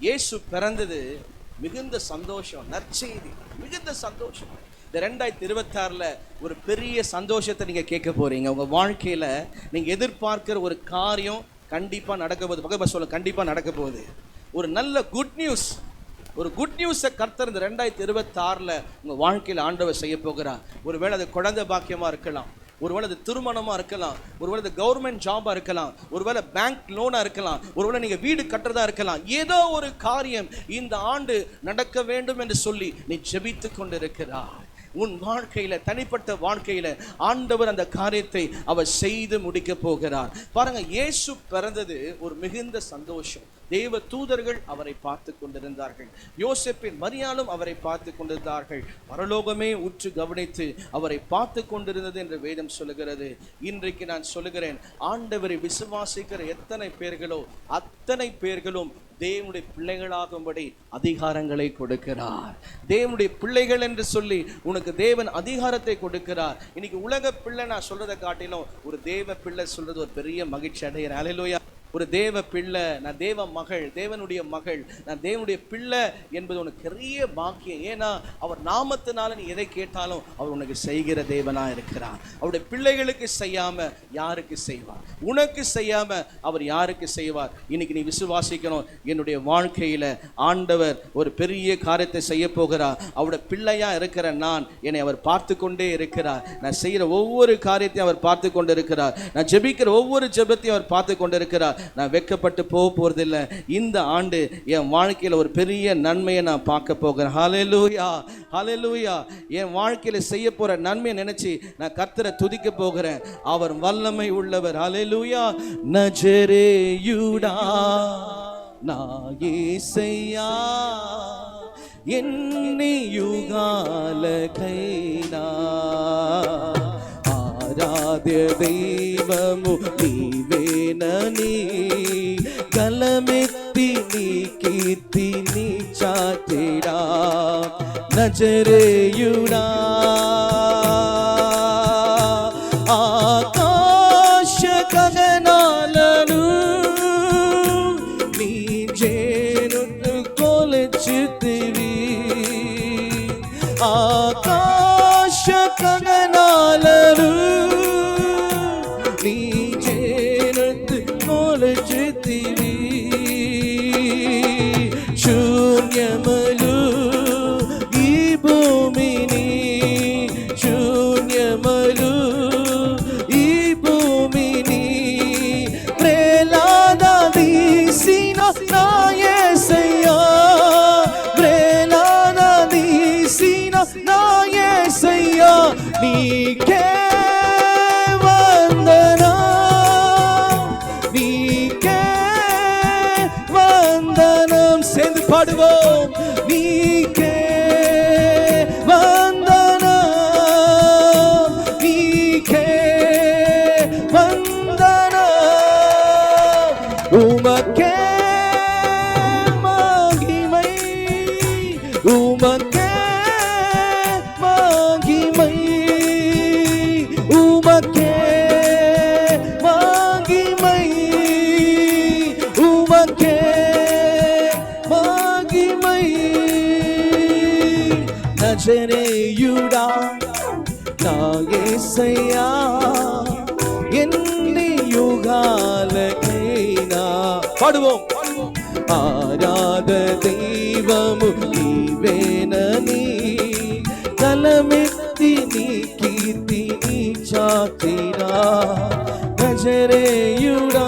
இயேசு பிறந்தது மிகுந்த சந்தோஷம், நற்செய்தி, மிகுந்த சந்தோஷம். இந்த 2026 ஒரு பெரிய சந்தோஷத்தை நீங்க கேட்க போறீங்க. உங்க வாழ்க்கையில நீங்க எதிர்பார்க்கிற ஒரு காரியம் கண்டிப்பா நடக்க போகுது. பக்கத்துல சொல்ல, கண்டிப்பா நடக்க போகுது. ஒரு நல்ல குட் நியூஸ், ஒரு குட் நியூஸை கர்த்தர் இந்த 2026 உங்க வாழ்க்கையில ஆண்டவர் செய்ய போகிறார். ஒருவேளை அது குழந்தை பாக்கியமா இருக்கலாம், ஒருவேளை அது திருமணமா இருக்கலாம், ஒருவேளை அது கவர்மெண்ட் ஜாபா இருக்கலாம், ஒருவேளை பேங்க் லோனா இருக்கலாம், ஒருவேளை நீங்க வீடு கட்டுறதா இருக்கலாம். ஏதோ ஒரு காரியம் இந்த ஆண்டு நடக்க வேண்டும் என்று சொல்லி நீ ஜெபித்து கொண்டிருக்கிறாய். உன் வாழ்க்கையில, தனிப்பட்ட வாழ்க்கையில ஆண்டவர் அந்த காரியத்தை அவர் செய்து முடிக்க போகிறார். பாருங்க, இயேசு பிறந்தது ஒரு மிகுந்த சந்தோஷம். தேவ தூதர்கள் அவரை பார்த்து கொண்டிருந்தார்கள். யோசேப்பின் மரியாளும் அவரை பார்த்து கொண்டிருந்தார்கள். பரலோகமே உற்று கவனித்து அவரை பார்த்து கொண்டிருந்தது என்று வேதம் சொல்லுகிறது. இன்றைக்கு நான் சொல்லுகிறேன், ஆண்டவரை விசுவாசிக்கிற எத்தனை பேர்களோ அத்தனை பேர்களும் தேவனுடைய பிள்ளைகளாகும்படி அதிகாரங்களை கொடுக்கிறார். தேவனுடைய பிள்ளைகள் என்று சொல்லி உனக்கு தேவன் அதிகாரத்தை கொடுக்கிறார். இன்னைக்கு உலக பிள்ளை நான் சொல்றதை காட்டிலும் ஒரு தேவ பிள்ளை சொல்றது ஒரு பெரிய மகிழ்ச்சி அடைகிறேன். அல்லேலூயா. ஒரு தேவ பிள்ளை, நான் தேவ மகள், தேவனுடைய மகள், நான் தேவனுடைய பிள்ளை என்பது உனக்கு பெரிய பாக்கியம். ஏன்னா அவர் நாமத்தினால நீ எதை கேட்டாலும் அவர் உனக்கு செய்கிற தேவனா இருக்கிறார். அவருடைய பிள்ளைகளுக்கு செய்யாம யாருக்கு செய்வார்? உனக்கு செய்யாம அவர் யாருக்கு செய்வார்? இன்னைக்கு நீ விசுவாசிக்கணும், என்னுடைய வாழ்க்கையில ஆண்டவர் ஒரு பெரிய காரியத்தை செய்ய போகிறார். அவருடைய பிள்ளையா இருக்கிற நான், என்னை அவர் பார்த்து கொண்டே இருக்கிறார். நான் செய்கிற ஒவ்வொரு காரியத்தையும் அவர் பார்த்து கொண்டு இருக்கிறார். நான் ஜெபிக்கிற ஒவ்வொரு ஜெபத்தையும் அவர் பார்த்து கொண்டு இருக்கிறார். நான் வெட்கப்பட்டு போக போறதில்லை. இந்த ஆண்டு என் வாழ்க்கையில ஒரு பெரிய நன்மையை நான் பார்க்க போகிறேன். ஹல்லேலூயா, ஹல்லேலூயா. என் வாழ்க்கையில செய்ய போற நன்மையை நினைச்சு நான் கர்த்தரை துதிக்க போகிறேன். அவர் வல்லமை உள்ளவர். ஹல்லேலூயா. நஜரேயுடா நான் యేసయ్యా ఎన్ని యుగాలకైనా ఆరాధ్య దైవము నీవేనని గలమెత్తి నీ కీర్తిని చాటెడా నజరేయుడా శూన్యములు ఈ భూమిని, శూన్యములు ఈ భూమిని వేలాడదీసిన నా యేసయ్యా, వేలాడదీసిన నా యేసయ్యా, నీకే பாடுவோம். நீக்கே வந்தனம், நீக்கே வந்தனம், உமக்கே மகிமை, உமக்கே மகிமை, உமக்கே மகிமை, உமக்கே நஜரேயுடா నా యేసయ్యా, ఎన్ని యుగాలకైనా పాడుவோம். ఆరాధ దైవము నీవేనని తలమెత్తి నీ కీర్తి నీ చాటినా నజరేయుడా,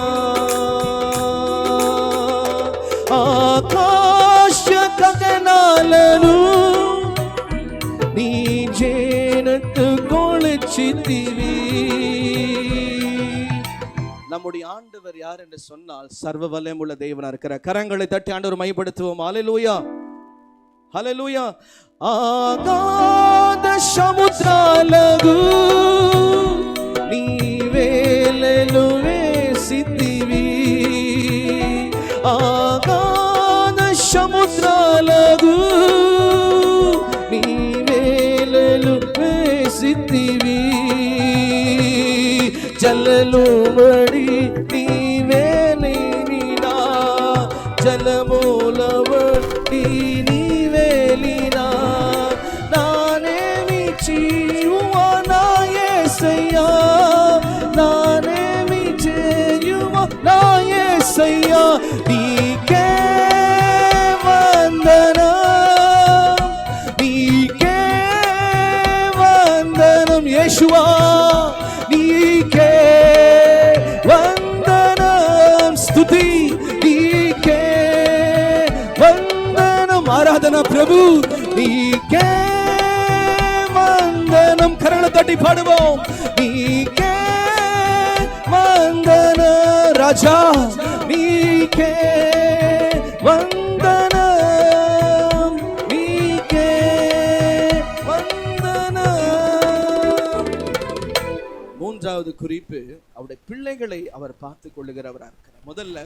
ఆకాశ గగనాలను நீ ஜேனத்து கொளுச்சித்திவி. நம்முடைய ஆண்டவர் யார் என்று சொன்னால் சர்வ வல்லமையுள்ள தேவனா இருக்கிறார். கரங்களை தட்டி ஆண்டவர் மையப்படுத்துவோம். ஹல்லேலூயா, ஹல்லேலூயா. ஆகாத சமுద్రాలకు நீ వేలలు వేసితివి, ఆగాధ సముద్రాలకు நீ వేలలు వేసితివి, జలలు మడి నీవే లేనినా, జలమూల వడి నీవేలినా, నానేమి చేయువ నా యేసయ్యా, నానేమి చేయువ నా యేసయ్యా, నీకే వందనం, నీకే వందనం యేషువా, నీకే వందనం, స్తుతి నీకే వందనం, ఆరాధన ప్రభు నీకే వందనం. కరణ తట్టి పాడుவோம். నీకే వందన రాజా, నీకే వందనం, నీకే వందனம். மூன்றாவது குறிப்பு, அவருடைய பிள்ளைகளை அவர் பார்த்துக் கொள்ளுகிறவராக இருக்கிறார். முதல்ல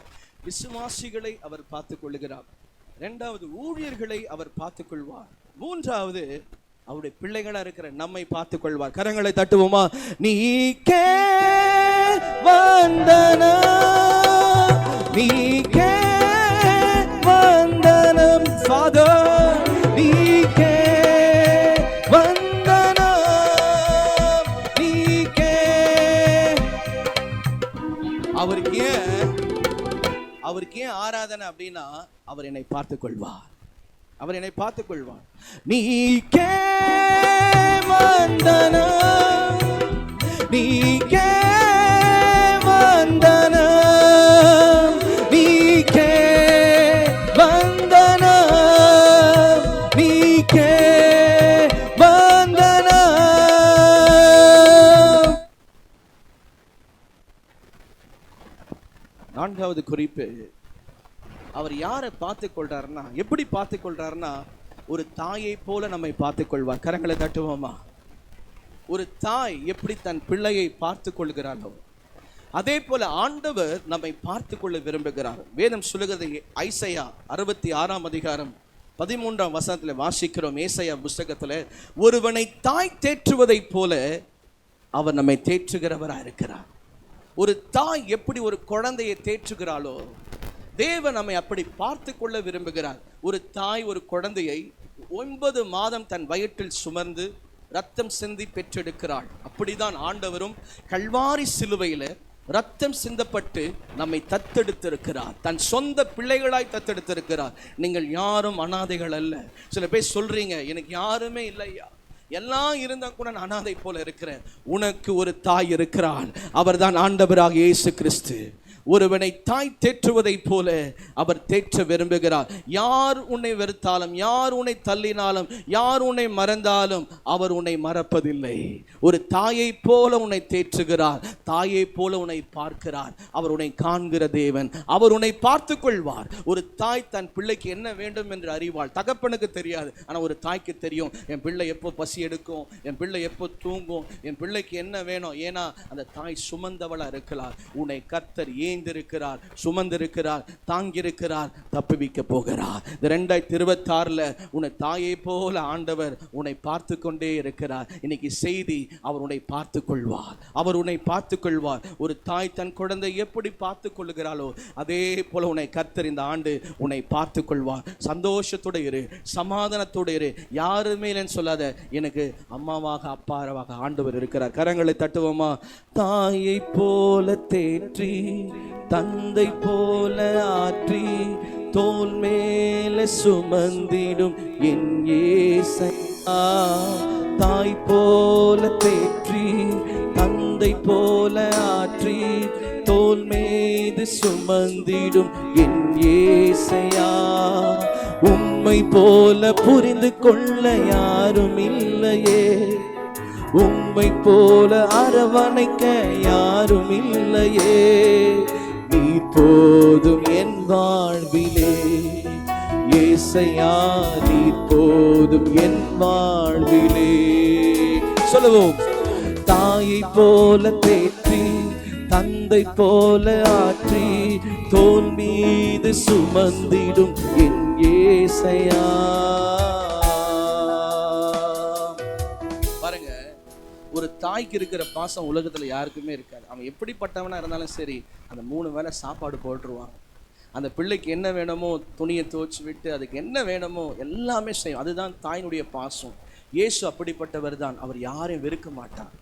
விசுவாசிகளை அவர் பார்த்துக் கொள்ளுகிறார். இரண்டாவது ஊழியர்களை அவர் பார்த்துக் கொள்வார். மூன்றாவது அவருடைய பிள்ளைகளா இருக்கிற நம்மை பார்த்துக் கொள்வார். கரங்களை தட்டுவோமா? நீக்கே வந்தனம், நீக்கே வந்தனம் ஃபாதர், நீக்கே வந்தனம், நீக்கே. அவருக்கு ஏன் ஆராதனை அப்படின்னா, அவர் என்னை பார்த்துக் கொள்வார், அவர் என்னை பார்த்துக் கொள்வார். நீக்கே வந்தனம், நீக்கே வந்தனம், நீக்கே வந்தனம், நீக்கே வந்தனம். நான்காவது குறிப்பு, அவர் யாரை பார்த்துக் கொள்றாருன்னா, எப்படி பார்த்துக் கொள்றாருன்னா, ஒரு தாயை போல நம்மை பார்த்துக் கொள்வார். கரங்களை தட்டுவோமா? ஒரு தாய் எப்படி தன் பிள்ளையை பார்த்துக் கொள்கிறாரோ, அதே போல ஆண்டவர் நம்மை பார்த்துக் கொள்ள விரும்புகிறார். வேதம் சொல்லுகிறது, ஐசையா 66 அதிகாரம் 13 வசனத்தில் வாசிக்கிறோம். ஏசாயா புஸ்தகத்தில், ஒருவனை தாய் தேற்றுவதை போல அவர் நம்மை தேற்றுகிறவராக இருக்கிறார். ஒரு தாய் எப்படி ஒரு குழந்தையை தேற்றுகிறாளோ, தேவன் நம்மை அப்படி பார்த்து கொள்ள விரும்புகிறார். ஒரு தாய் ஒரு குழந்தையை 9 மாதம் தன் வயிற்றில் சுமந்து ரத்தம் சிந்தி பெற்றெடுக்கிறாள். அப்படிதான் ஆண்டவரும் கல்வாரி சிலுவையில் ரத்தம் சிந்தப்பட்டு நம்மை தத்தெடுத்திருக்கிறார். தன் சொந்த பிள்ளைகளாய் தத்தெடுத்திருக்கிறார். நீங்கள் யாரும் அனாதைகள் அல்ல. சில பேர் சொல்றீங்க, எனக்கு யாருமே இல்லையா, எல்லாம் இருந்தா கூட நான் அனாதை போல இருக்கிறேன். உனக்கு ஒரு தாய் இருக்கிறாள். அவர்தான் ஆண்டவராக இயேசு கிறிஸ்து. ஒருவனை தாய் தேற்றுவதை போல அவர் தேற்ற விரும்புகிறார். யார் உன்னை வெறுத்தாலும், யார் உன்னை தள்ளினாலும், யார் உன்னை மறந்தாலும் அவர் உன்னை மறப்பதில்லை. ஒரு தாயை போல உன்னை தேற்றுகிறார். தாயை போல உன்னை பார்க்கிறார். அவர் உன்னை காண்கிற தேவன். அவர் உன்னை பார்த்து கொள்வார். ஒரு தாய் தன் பிள்ளைக்கு என்ன வேண்டும் என்று அறிவாள். தகப்பனுக்கு தெரியாது, ஆனால் ஒரு தாய்க்கு தெரியும். என் பிள்ளை எப்போ பசி எடுக்கும், என் பிள்ளை எப்போ தூங்கும், என் பிள்ளைக்கு என்ன வேணும். ஏன்னா அந்த தாய் சுமந்தவளா இருக்கிறார். உன்னை கர்த்தர் ஏந்திருக்கிறார், சுமந்திருக்கிறார், தாங்கியிருக்கிறார், தப்புவிக்க போகிறார். 2026 உன்னை தாயை போல ஆண்டவர் உன்னை பார்த்து கொண்டே இருக்கிறார். இன்னைக்கு செய்தி, அவர் உன்னை பார்த்து கொள்வார். அவர் உன்னை பார்த்து கொள்வார். ஒரு தாய் தன் குழந்தை எப்படி பார்த்து கொள்ளுகிறாளோ அதே போல உன்னை கர்த்தர் இந்த ஆண்டு உன்னை பார்த்து கொள்வார். சந்தோஷத்தோட இரு, சமாதானத்தோட இரு. யாருமே இல்லைன்னு சொல்லாத. எனக்கு அம்மாவாக அப்பாவாக ஆண்டவர் இருக்கிறார். கரங்களை தட்டுவோமா? தாயை போல தேற்றி, தந்தை போல ஆற்றி, தோள் மேல சுமந்திடும் என் இயேசையா. தாய் போல தேற்றி, தந்தை போல ஆற்றி, தோள் மீது சுமந்திடும் என் இயேசையா. உம்மை போல புரிந்து கொள்ள யாரும் இல்லையே, உம்மை போல அரவணைக்க யாரும் இல்லையே. நீர் போதும் என் வாழ்விலே இயேசையா, நீர் போதும் என் வாழ்விலே. சொல்லுவோம். தாயை போல தேற்றி, தந்தை போல ஆற்றி, தோள் மீது சுமந்திடும் என் இயேசையா. பாருங்க, ஒரு தாய்க்கு இருக்கிற பாசம் உலகத்துல யாருக்குமே இருக்காது. அவன் எப்படிப்பட்டவனா இருந்தாலும் சரி, அந்த 3 வேளை சாப்பாடு போட்டுருவான். அந்த பிள்ளைக்கு என்ன வேணுமோ துணியை துவச்சி விட்டு அதுக்கு என்ன வேணுமோ எல்லாமே செய்யும். அதுதான் தாயினுடைய பாசம். இயேசு அப்படிப்பட்டவர் தான். அவர் யாரையும் வெறுக்க மாட்டார்.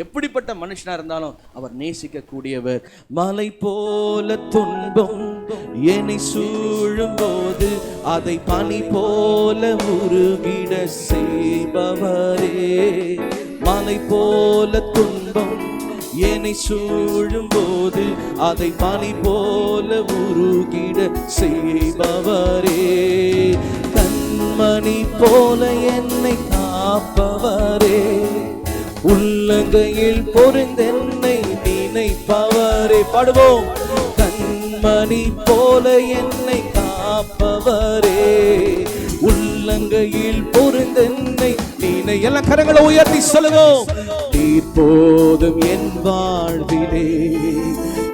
எப்படிப்பட்ட மனுஷனா இருந்தாலும் அவர் நேசிக்க கூடியவர். மலை போல துன்பம் என்னை சூழும் போது அதை பனி போல உருகிட செய்பவரே. மலை போல துன்பம் என்னை சூழும் போது அதை பனி போல உருகிட செய்பவரே. கண்மணி போல என்னை காப்பவரே, உள்ளங்கையில் பொருந்தென்னை நினைப்பவரே. பாடுவோம். கண்மணி போல என்னை காப்பவரே, உள்ளங்கையில் பொருந்தென்னை நினை. எல்லாம் கரங்களை உயர்த்தி சொல்லுவோம். நீர் போதும் என் வாழ்விலே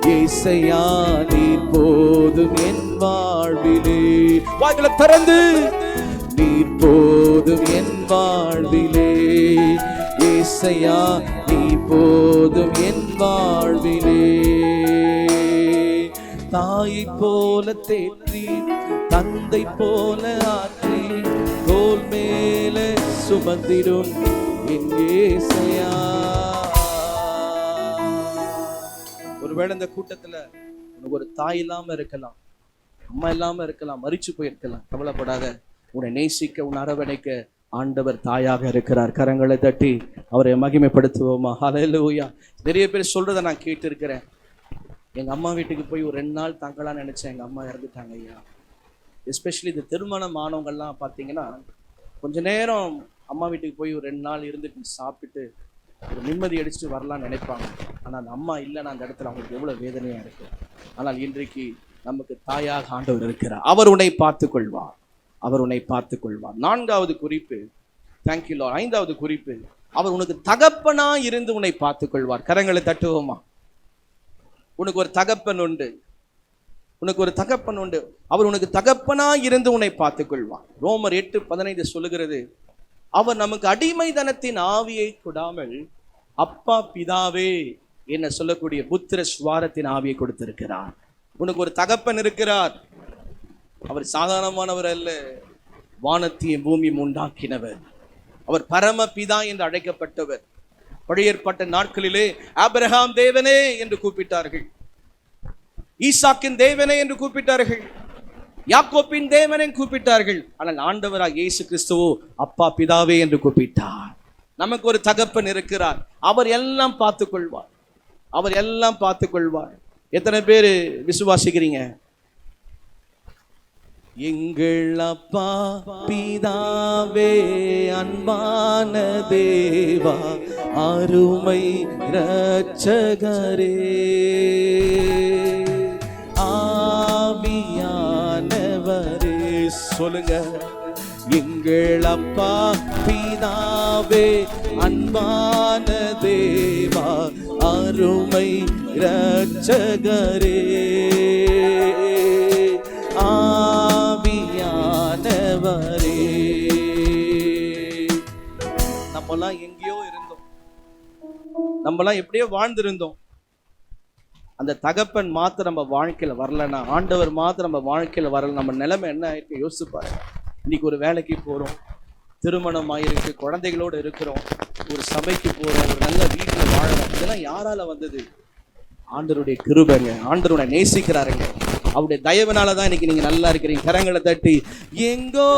இயேசையா, நீர் போதும் என் வாழ்விலே. வாய்களை திறந்து, நீர் போதும் என் வாழ்விலே இயேசையா, நீ போதும் என் வாழ்விலே. தாயை போல தேற்றி, தந்தை போல ஆற்றி, தோள் மேல சுமந்திடும் என் இயேசையா. ஒருவேளை இந்த கூட்டத்துல உனக்கு ஒரு தாய் இல்லாம இருக்கலாம், அம்மா இல்லாம இருக்கலாம், மரிச்சு போயிருக்கலாம். கவலைப்படாத. உன்னை நேசிக்க, உன் அரவணைக்க ஆண்டவர் தாயாக இருக்கிறார். கரங்களை தட்டி அவரை மகிமைப்படுத்துவோமா? ஹல்லேலூயா. நிறைய பேர் சொல்றதை நான் கேட்டு இருக்கிறேன். எங்க அம்மா வீட்டுக்கு போய் ஒரு 2 நாள் தங்கலாம்னு நினைச்சேன், எங்க அம்மா இறந்துட்டாங்க ஐயா. எஸ்பெஷலி இந்த திருமணம் ஆனவங்கள்லாம் பார்த்தீங்கன்னா கொஞ்ச நேரம் அம்மா வீட்டுக்கு போய் ஒரு 2 நாள் இருந்துட்டு சாப்பிட்டு ஒரு நிம்மதி அடிச்சுட்டு வரலாம்னு நினைப்பாங்க. ஆனால் அந்த அம்மா இல்லைன்னா அந்த இடத்துல அவங்களுக்கு எவ்வளோ வேதனையாக இருக்கு. ஆனால் இன்றைக்கு நமக்கு தாயாக ஆண்டவர் இருக்கிறார். அவர் உன்னை பார்த்து கொள்வார். அவர் உன்னை பார்த்து கொள்வார். 4வது குறிப்பு, தேங்க்யூ லார்ட். 5வது குறிப்பு, அவர் உனக்கு தகப்பனா இருந்து உன்னை பார்த்து கொள்வார். கரங்களை தட்டுவோமா? உனக்கு ஒரு தகப்பன் உண்டு, உனக்கு ஒரு தகப்பன் உண்டு. அவர் உனக்கு தகப்பனா இருந்து உன்னை பார்த்து கொள்வார். ரோமர் 8:15 சொல்லுகிறது, அவர் நமக்கு அடிமைதனத்தின் ஆவியை கொடாமல் அப்பா பிதாவே என்ன சொல்லக்கூடிய புத்திர சுவாரத்தின் ஆவியை கொடுத்திருக்கிறார். உனக்கு ஒரு தகப்பன் இருக்கிறார். அவர் சாதாரணமானவர் அல்ல, வானத்தையும் பூமியும் உண்டாக்கினவர். அவர் பரம பிதா என்று அழைக்கப்பட்டவர். பழைய ஏற்பாட்டு நாட்களிலே ஆபிரகாம் தேவனே என்று கூப்பிட்டார்கள், ஈசாக்கின் தேவனே என்று கூப்பிட்டார்கள், யாக்கோப்பின் தேவனே கூப்பிட்டார்கள். ஆனால் ஆண்டவராக இயேசு கிறிஸ்துவோ அப்பா பிதாவே என்று கூப்பிட்டார். நமக்கு ஒரு தகப்பன் இருக்கிறார், அவர் எல்லாம் பார்த்துக் கொள்வார், அவர் எல்லாம் பார்த்துக் கொள்வார். எத்தனை பேர் விசுவாசிக்கிறீங்க? எங்கள் அப்பா பிதாவே அன்பான தேவா அருமை இரட்சகரே ஆவியானவரே. சொல்லுங்க, எங்கள் அப்பா பிதாவே அன்பான தேவா அருமை இரட்சகரே ஆவியானவரே. நம்மலாம் எங்கேயோ இருந்தோம், நம்மலாம் எப்படியோ வாழ்ந்திருந்தோம். அந்த தகப்பன் மாத்திரம் நம்ம வாழ்க்கையில வரலன்னா, ஆண்டவர் மாத்திரம் நம்ம வாழ்க்கையில வரல, நம்ம நிலைமை என்ன ஆயிருக்கு யோசிச்சு பாருங்க. இன்னைக்கு ஒரு வேலைக்கு போறோம், திருமணம் ஆயிருக்கு, குழந்தைகளோடு இருக்கிறோம், ஒரு சபைக்கு போறோம், ஒரு நல்ல வீட்டில் வாழறோம். இதெல்லாம் யாரால வந்தது? ஆண்டவருடைய கிருபைங்க. ஆண்டவருடைய நேசிக்கிறாருங்க, அவருடைய தயவுனால தான் இன்னைக்கு நீங்க நல்லா இருக்கிறீங்க. கரங்களை தட்டி, எங்கோ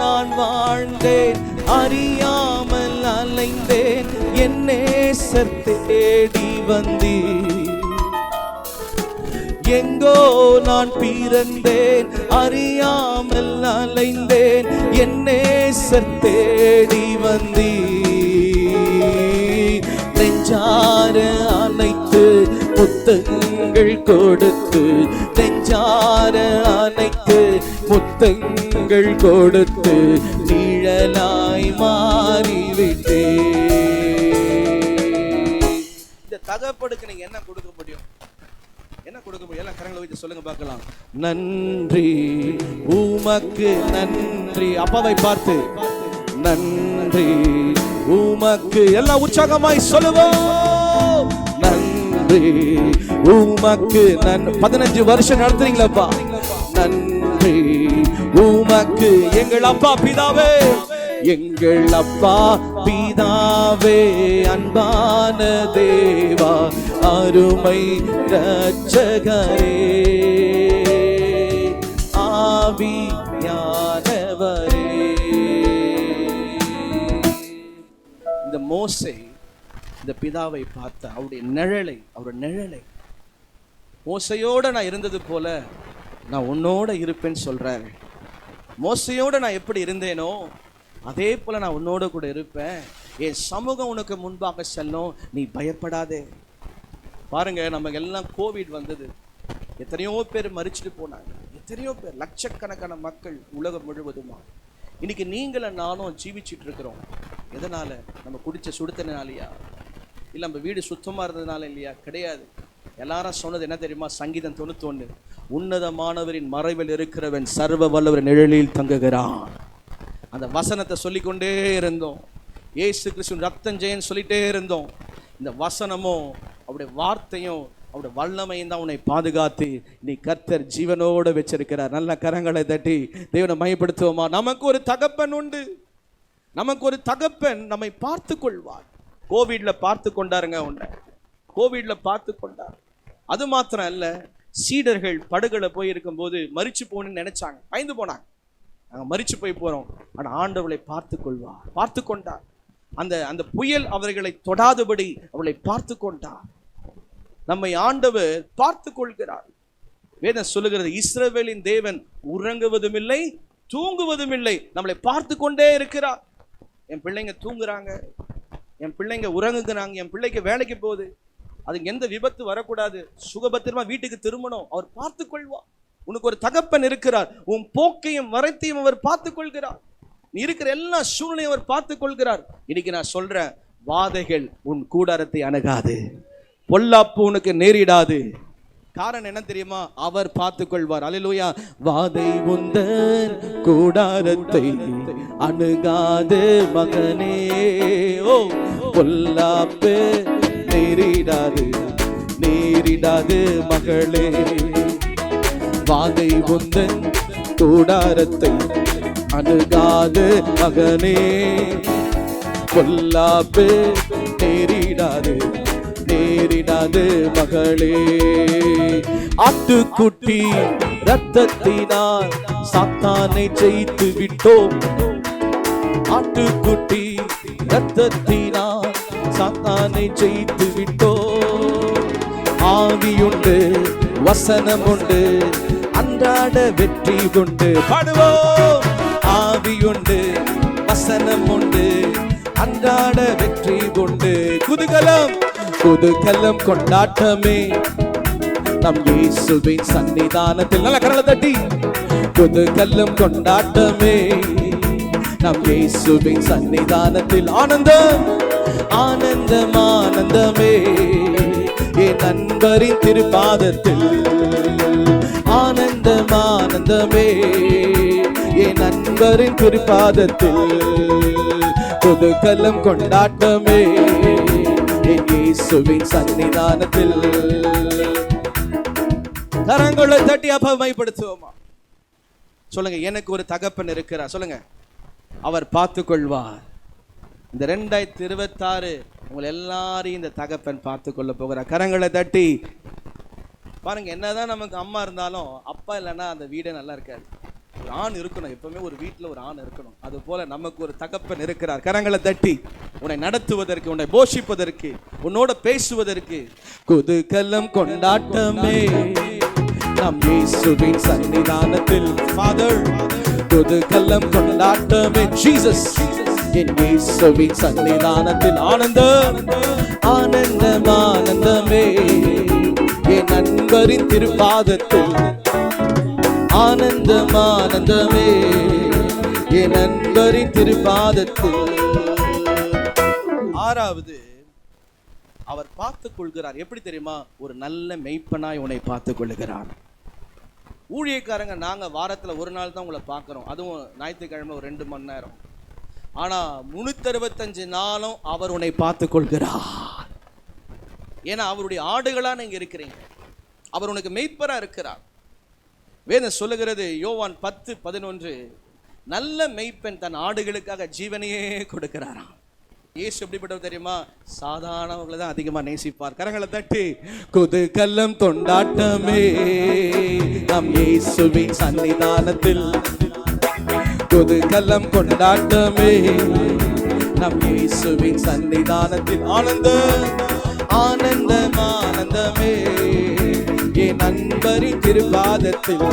நான் வாழ்ந்தேன் அறியாமல் அலைந்தேன், என் நேசர் தேடி வந்தீர். எங்கோ நான் பிறந்தேன் அறியாமல் அலைந்தேன், என் நேசர் தேடி வந்தீர். நெஞ்சார அனைத்து முத்தங்கள் கொடுத்து, நெஞ்சார அனைத்து முத்தங்கள் கொடுத்து நிழலாய் மாறிவிட்டே. இந்த தகப்படுக்கு நீங்க என்ன கொடுக்க முடியும்? என்ன கொடுக்க முடியும்? எல்லாம் கரங்களை வைத்து சொல்லுங்க பார்க்கலாம். நன்றி உமக்கு நன்றி. அப்பாவை பார்த்து நன்றி உமக்கு. எல்லாம் உற்சாகமாய் சொல்லுவோம். நன்றி உமக்கு. 15 வருஷம் நடத்துறீங்களப்பா, நன்றி உமக்கு. எங்கள் அப்பா பிதாவே, எங்கள் அப்பா பிதாவே அன்பான தேவா அருமை இரட்சகரே ஆவியானவரே. இந்த மோசே இந்த பிதாவை பார்த்த அவருடைய நிழலை மோசையோட நான் இருந்தது போல நான் உன்னோட இருப்பேன்னு சொல்றாரு. மோசையோட நான் எப்படி இருந்தேனோ அதே போல நான் உன்னோட கூட இருப்பேன். என் சமூகம் உனக்கு முன்பாக செல்லும், நீ பயப்படாதே. பாருங்க, நமக்கு எல்லாம் கோவிட் வந்தது, எத்தனையோ பேர் மரிச்சிட்டு போனாங்க, எத்தனையோ பேர், லட்சக்கணக்கான மக்கள் உலகம் முழுவதுமா. இன்னைக்கு நீங்களும் நானும் ஜீவிச்சிட்டு இருக்கிறோம். எதனால? நம்ம குடிச்ச சுடுத்தனாலையா? இல்லை நம்ம வீடு சுத்தமாக இருந்ததுனால இல்லையா? கிடையாது. எல்லாரும் சொன்னது என்ன தெரியுமா? சங்கீதம் 91, உன்னதமானவரின் மறைவில் இருக்கிறவன் சர்வ வல்லவர் நிழலில் தங்குகிறான். அந்த வசனத்தை சொல்லிக்கொண்டே இருந்தோம். இயேசு கிறிஸ்துவின் ரத்தம் ஜெயன்னு சொல்லிட்டே இருந்தோம். இந்த வசனமும் அவருடைய வார்த்தையும் அவருடைய வல்லமையும் தான் உன்னை பாதுகாத்து நீ கர்த்தர் ஜீவனோடு வச்சிருக்கிறார். நல்ல கரங்களை தட்டி தேவனை மையப்படுத்துவோமா? நமக்கு ஒரு தகப்பன் உண்டு, நமக்கு ஒரு தகப்பன் நம்மை பார்த்து கொள்வார். கோவிட்ல பார்த்து கொண்டாருங்க, உன்னை கோவிட்ல பார்த்து கொண்டார். அது மாத்திரம் அல்ல, சீடர்கள் படகுல போய் இருக்கும்போது மரிச்சு போகணும்னு நினைச்சாங்க, பயந்து போனாங்க. நாங்கள் மரிச்சு போய் போறோம், ஆனால் ஆண்டவர்களை பார்த்து கொள்வார், பார்த்து கொண்டார். அந்த புயல் அவர்களை தொடாதபடி அவளை பார்த்து கொண்டார். நம்மை ஆண்டவர் பார்த்து கொள்கிறார். வேதம் சொல்லுகிறது, இஸ்ரவேலின் தேவன் உறங்குவதும் இல்லை தூங்குவதும் இல்லை, நம்மளை பார்த்து கொண்டே இருக்கிறார். என் பிள்ளைங்க தூங்குறாங்க, என் பிள்ளைங்க உறங்குகிறாங்க, என் பிள்ளைக்கு வேலைக்கு போகுது, அதுக்கு எந்த விபத்து வரக்கூடாது, சுகபத்திரமா வீட்டுக்கு திரும்பணும், அவர் பார்த்து கொள்வார். உனக்கு ஒரு தகப்பன் இருக்கிறார், உன் போக்கையும் வரத்தையும் அவர் பார்த்து கொள்கிறார். நீ இருக்கிற எல்லா சூழ்நிலையும் அவர் பார்த்து கொள்கிறார். இன்னைக்கு நான் சொல்றேன், வாதைகள் உன் கூடாரத்தை அணுகாது, பொல்லாப்பு உனக்கு நேரிடாது. காரணம் என்ன தெரியுமா? அவர் பார்த்து கொள்வார். அல்லேலூயா. வாதை உந்தன் கூடாரத்தை அணுகாது மகனே, ஓ பொல்லாப்பு நேரிடாது நேரிடாது மகளே. வாதை உந்தன் கூடாரத்தை அணுகாது மகனே, பொல்லாப்பு நேரிடாது நேரிடாது நேரிடாது மகளே. ஆட்டுக்குட்டி இரத்தத்தினால் சாத்தானை ஜெயித்து விட்டோம். ஆட்டுக்குட்டி இரத்தத்தினால் சாத்தானை ஜெயித்து விட்டோம். ஆவியுண்டு வசனம் உண்டு அன்றாட வெற்றி உண்டு. பாடுவோம். ஆவியுண்டு வசனம் உண்டு அன்றாட வெற்றி உண்டு. குதூகலம் குதூகலம் கொண்டாட்டமே நம் இயேசுவின் சன்னிதானத்தில். நல்ல கரங்களை தட்டி. குதூகலம் கொண்டாட்டமே நம் இயேசுவின் சன்னிதானத்தில். ஆனந்தம் ஆனந்தம் ஆனந்தமே என் நண்பரின் திருப்பாதத்தில். ஆனந்தம் ஆனந்தமே என் நண்பரின் திருப்பாதத்தில். குதூகலம் கொண்டாட்டமே என் இயேசுவின் சன்னிதானத்தில். கரங்களை தட்டி அபமைப்படுத்துவோமா? சொல்லுங்க, எனக்கு ஒரு தகப்பன் இருக்கிறார். சொல்லுங்க, அவர் பார்த்து கொள்வார். இந்த 2026 உங்களை எல்லாரையும் இந்த தகப்பன் பார்த்து கொள்ள போகிறார். கரங்களை தட்டி பாருங்க. என்னதான் நமக்கு அம்மா இருந்தாலும் அப்பா இல்லைன்னா அந்த வீடே நல்லா இருக்காது. ஒரு ஆண் இருக்கணும், எப்பவுமே ஒரு வீட்டில் ஒரு ஆண் இருக்கணும். அது போல நமக்கு ஒரு தகப்பன் இருக்கிறார். கரங்களை தட்டி உன்னை நடத்துவதற்கு, உன்னை போஷிப்பதற்கு, உன்னோட பேசுவதற்கு. குதூகலம் கொண்டாட்டமே நம் இயேசுவின் சன்னிதானத்தில். ஃபாதர் குதூகலம் கொண்டாட்டமே ஜீசஸ் என் இயேசுவின் சன்னிதானத்தில். ஆனந்தம் ஆனந்தம் ஆனந்தமே என் நண்பரின் திருப்பாதத்தில். ஆனந்தம் ஆனந்தமே என் நண்பரின் திருப்பாதத்தில். ஆறாவது, அவர் பார்த்துக் கொள்கிறார். எப்படி தெரியுமா? ஒரு நல்ல மெய்ப்பனாய் உன்னை பார்த்துக் கொள்ளுகிறார். ஊழியக்காரங்க நாங்க வாரத்துல ஒரு நாள் தான் உங்களை பார்க்கிறோம், அதுவும் ஞாயிற்றுக்கிழமை ஒரு 2 மணி நேரம். ஆனா 365 நாளும் அவர் உன்னை பார்த்துக் கொள்கிறார். ஏன்னா அவருடைய ஆடுகளா நீங்க இருக்கிறீங்க. அவர் உனக்கு மெய்ப்பரா இருக்கிறார். வேதம் சொல்லுகிறது, யோவான் 10:11, நல்ல மெய்ப்பன் தன் ஆடுகளுக்காக ஜீவனையே கொடுக்கிறாராம். இயேசு எப்படிப்பட்டவர் தெரியுமா? சாதாரணவங்களை தான் அதிகமா நேசிப்பார். கரங்களை தட்டி. குதூகலம் கொண்டாட்டமே நம் இயேசுவின் சன்னிதானத்தில். குதூகலம் கொண்டாட்டமே நம் இயேசுவின் சன்னிதானத்தில். ஆனந்தம் ஆனந்தம் ஆனந்தமே என் நண்பரின் திருப்பாதத்தில்.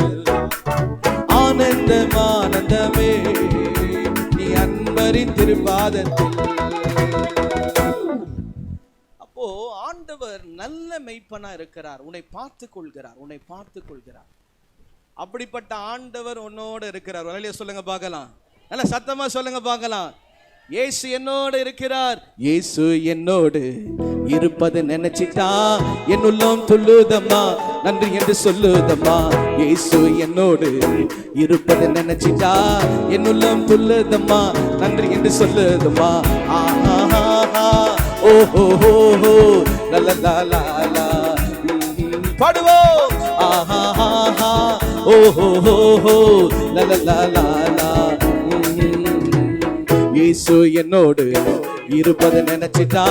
ஆனந்தம் ஆனந்தமே நீ அன்பரின் திருப்பாதத்தில். அப்போ ஆண்டவர் நல்ல மெய்ப்பனா இருக்கிறார். உன்னை பார்த்துக் கொள்கிறார், உன்னை பார்த்துக் கொள்கிறார். அப்படிப்பட்ட ஆண்டவர் உன்னோட இருக்கிறார். வலையில சொல்லுங்க பார்க்கலாம். நல்ல சத்தமா சொல்லுங்க பார்க்கலாம். இயேசு என்னோடு இருக்கிறார். இயேசு என்னோடு இருப்பது நினைச்சிட்டா என் உள்ளம் துள்ளுதம்மா, நன்றி என்று சொல்லுதம்மா. இயேசு என்னோடு இருப்பது நினைச்சிட்டா என் உள்ளம் துள்ளுதம்மா, நன்றி என்று சொல்லுதம்மா. ஓஹோ லலலலலா பாடுவோம். ஓஹோ லலலலலா. இயேசு என்னோடு இருப்பது நினைச்சிட்டா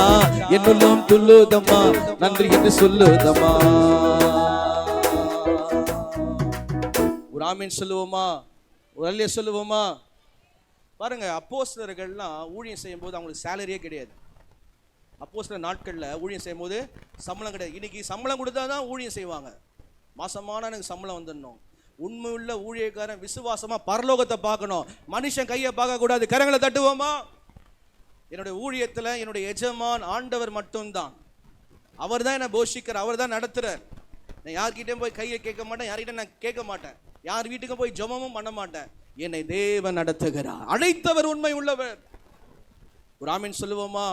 என்னுள்ளும் துள்ளுதம்மா, நன்றி என்று சொல்லுதம்மா. ஒரு ஆமீன் சொல்லுவோமா? ஒரு அல்லேலூயா சொல்லுவோமா? பாருங்க, அப்போஸ்தலர்கள்லாம் ஊழியம் செய்யும் போது அவங்களுக்கு சேலரியே கிடையாது. அப்போஸ்தலர் நாட்கள்ல ஊழியம் செய்யும் போது சம்பளம் கிடையாது. இன்னைக்கு சம்பளம் கொடுத்தாதான் ஊழியம் செய்வாங்க. மாசமான எனக்கு சம்பளம் வந்துடணும். உண்மை உள்ள ஊழியக்காரன் விசுவாசமா பரலோகத்தை பார்க்கணும், மனுஷன் கையை பார்க்க கூடாது. கரங்களை தட்டுவோமா? என்னுடைய ஊழியத்துல என்னுடைய எஜமான் ஆண்டவர் மட்டும்தான். அவர் தான் என்னை போஷிக்கிறார், அவர் தான் நடத்துறார். நான் யார்கிட்டையும் போய் கையை கேட்க மாட்டேன், யார்கிட்ட நான் கேட்க மாட்டேன், யார் வீட்டுக்கும் போய் ஜெபமும் பண்ண மாட்டேன். என்னை தேவன் நடத்துகிறார். அழைத்தவர் உண்மை உள்ளவர். ஒரு ஆமீன் சொல்லுவோமா?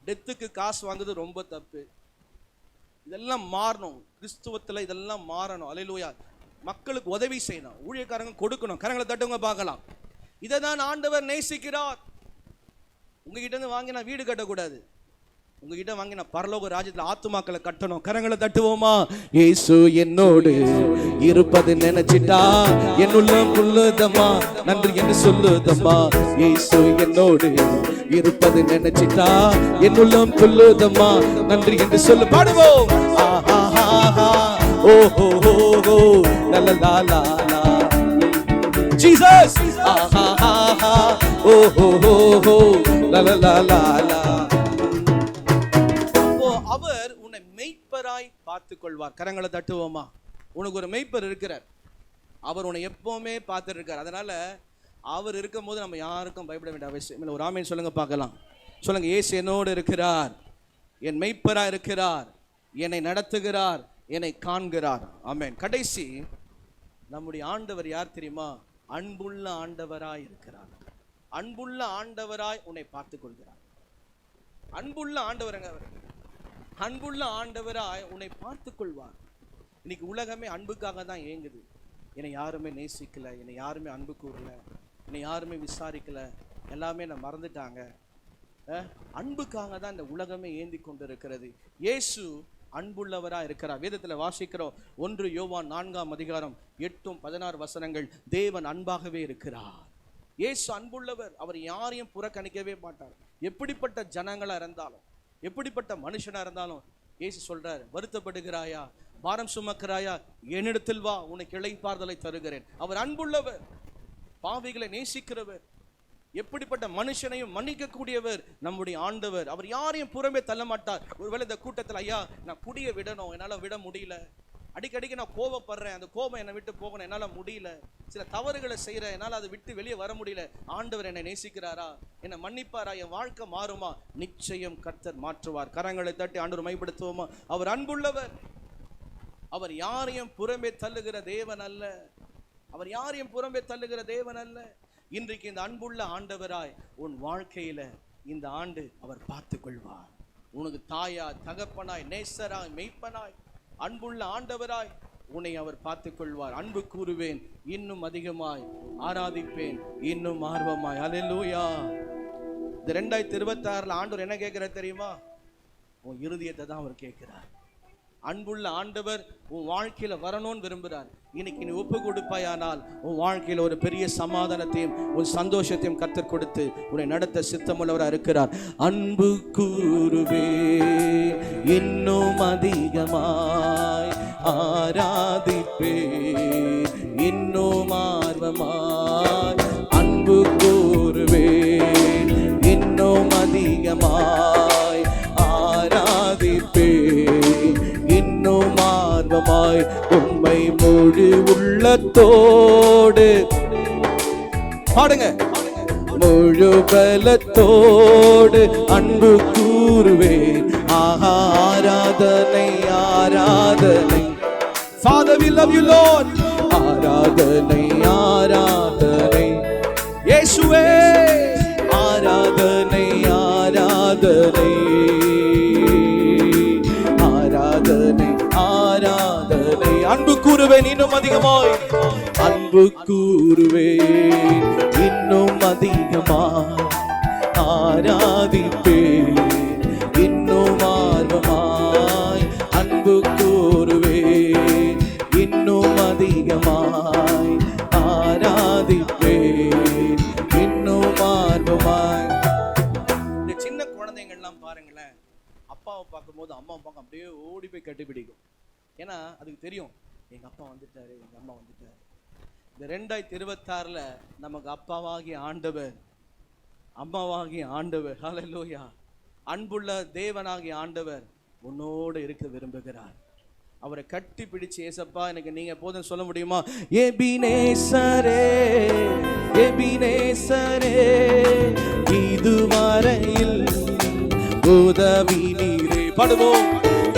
டெத்துக்கு காசு வாங்குறது ரொம்ப தப்பு. இதெல்லாம் மாறணும். கிறிஸ்துவத்துல இதெல்லாம் மாறணும். அல்லேலூயா. மக்களுக்கு உதவி செய்யணும், ஊழியக்காரங்க கொடுக்கணும். கரங்களை தட்டுங்க பார்க்கலாம். இதை தான் ஆண்டவர் நேசிக்கிறார். உங்ககிட்ட இருந்து வாங்கி நான் வீடு கட்டக்கூடாது, உங்ககிட்ட வாங்கி நான் பரலோக ராஜ்யத்தில் ஆத்துமாக்களை கட்டணும். கரங்களை தட்டுவோமா? இயேசு என்னோடு இருப்பது நினைச்சிட்டா என்னுள்ள புல்லுதம்மா, நன்றி என்று சொல்லுதம்மா. இயேசு என்னோடு இருப்பது நினைச்சிட்டா என் உள்ளம் துள்ளுதம்மா. நன்றி என்று சொல்லு, பாடுவோம். ஓஹோ ஓஹோ லலலா ஜீசஸ். ஓஹோ ஓஹோ லலலா. அப்போ அவர் உன்னை மெய்ப்பராய் பார்த்துக் கொள்வார். கரங்களை தட்டுவோமா? உனக்கு ஒரு மெய்ப்பர் இருக்கிறார். அவர் உன்னை எப்பவுமே பார்த்துட்டு இருக்கார். அதனால அவர் இருக்கும் போது நம்ம யாருக்கும் பயப்பட வேண்டிய அவசியம் இல்லை. ஒரு ஆமேன் சொல்லுங்க பார்க்கலாம். சொல்லுங்க, இயேசு என்னோடு இருக்கிறார், என் மெய்ப்பராய் இருக்கிறார், என்னை நடத்துகிறார், என்னை காண்கிறார். ஆமென். கடைசி, நம்முடைய ஆண்டவர் யார் தெரியுமா? அன்புள்ள ஆண்டவராய் இருக்கிறார். அன்புள்ள ஆண்டவராய் உன்னை பார்த்துக் கொள்கிறார். அன்புள்ள ஆண்டவரங்க அவர். அன்புள்ள ஆண்டவராய் உன்னை பார்த்துக் கொள்வார். இன்னைக்கு உலகமே அன்புக்காக தான் ஏங்குது. என்னை யாருமே நேசிக்கல, என்னை யாருமே அன்பு கூறல, என்னை யாருமே விசாரிக்கல, எல்லாமே நான் மறந்துட்டாங்க. அன்புக்காக தான் இந்த உலகமே ஏந்தி கொண்டு இருக்கிறது. இயேசு அன்புள்ளவரா இருக்கிறார். வேதத்தில் வாசிக்கிறோம், 1 யோவான் 4:8-16 தேவன் அன்பாகவே இருக்கிறார். இயேசு அன்புள்ளவர். அவர் யாரையும் புறக்கணிக்கவே மாட்டார். எப்படிப்பட்ட ஜனங்களா இருந்தாலும், எப்படிப்பட்ட மனுஷனா இருந்தாலும் இயேசு சொல்றார், வருத்தப்படுகிறாயா, பாரம் சுமக்கிறாயா, என்னிடத்தில் வா, உனக்கு இளைப்பாறுதலை தருகிறேன். அவர் அன்புள்ளவர், பாவிகளை நேசிக்கிறவர், எப்படிப்பட்ட மனுஷனையும் மன்னிக்க கூடியவர் நம்முடைய ஆண்டவர். அவர் யாரையும் புறமே தள்ள மாட்டார். ஒருவேளை இந்த கூட்டத்தில், ஐயா நான் குடிய விடணும், என்னால் விட முடியல, அடிக்கடிக்கு நான் கோபப்படுறேன், அந்த கோபம் என்னை விட்டு போகணும், என்னால் முடியல, சில தவறுகளை செய்கிறேன், என்னால் அதை விட்டு வெளியே வர முடியல. ஆண்டவர் என்னை நேசிக்கிறாரா, என்னை மன்னிப்பாரா, என் வாழ்க்கை மாறுமா? நிச்சயம் கர்த்தர் மாற்றுவார். கரங்களை தட்டி ஆண்டவர் மைப்படுத்துவோமா? அவர் அன்புள்ளவர். அவர் யாரையும் புறமே தள்ளுகிற தேவன் அல்ல. அவர் யாரையும் புறமே தள்ளுகிற தேவன் அல்ல. இன்றைக்கு இந்த அன்புள்ள ஆண்டவராய் உன் வாழ்க்கையில இந்த ஆண்டு அவர் பார்த்து கொள்வார். உனக்கு தாயா, தகப்பனாய், நேசராய், மெய்ப்பனாய், அன்புள்ள ஆண்டவராய் உன்னை அவர் பார்த்து கொள்வார். அன்பு கூறுவேன், இன்னும் அதிகமாய் ஆராதிப்பேன், இன்னும் ஆர்வமாய். அல்லேலூயா. இந்த 2026 ஆண்டவர் என்ன கேட்கிறார் தெரியுமா? உன் இருதயத்தை தான் அவர் கேட்கிறார். அன்புள்ள ஆண்டவர் உன் வாழ்க்கையில வரணும்னு விரும்புகிறார். இன்னைக்கு நீ ஒப்பு கொடுப்பாயானால் உன் வாழ்க்கையில ஒரு பெரிய சமாதானத்தையும் ஒரு சந்தோஷத்தையும் கர்த்தர் கொடுத்து உன்னை நடத்த சித்தமுள்ளவராக இருக்கிறார். அன்பு கூறுவே, இன்னும் அதிகமாய் ஆராதிப்பே, இன்னும் ஆர்வமாய் அன்பு கூறுவே, இன்னும் அதிகமாய் ஆராதிப்பே, இன்னும் ஆர்வமாய் உம்மை முழு உள்ளத்தோடு பாடுங்க, முழு பலத்தோடு அன்பு கூறுவேன். ஆராதனை ஆராதனை. Father, we love you, Lord. ஆராதனை ஆராதனை இயேசுவே, ஆராதனை ஆராதனை ஆராதனை ஆராதனை. அன்பு கூறுவேன் இன்னும் அதிகமாய், அன்பு கூறுவேன் இன்னும் அதிகமாய் ஆராதிப்பேன், இன்னும் ஆர்வமாய் அன்பு கூறுவேன், இன்னும் அதிகமாய் ஆராதிப்பேன், இன்னும் ஆர்வமாய். இந்த சின்ன குழந்தைங்கள்லாம் பாருங்களேன், அப்பாவை பார்க்கும்போது அம்மாவை பார்க்க அப்படியே ஓடி போய் கட்டிப்பிடிக்கும். ஏன்னா அதுக்கு தெரியும், எங்கள் அப்பா வந்துட்டாரு, எங்கள் அம்மா வந்துட்டாரு. இந்த 2026 நமக்கு அப்பாவாகிய ஆண்டவர், அம்மாவாகிய ஆண்டவர், ஹல்லேலூயா, அன்புள்ள தேவனாகிய ஆண்டவர் உன்னோடு இருக்க விரும்புகிறார். அவரை கட்டி பிடிச்சு, ஏசப்பா எனக்கு நீங்க போதும் சொல்ல முடியுமா? எபினேசரே எபினேசரே, இதுவரையில் உதவி நீரே. பாடுவோம்.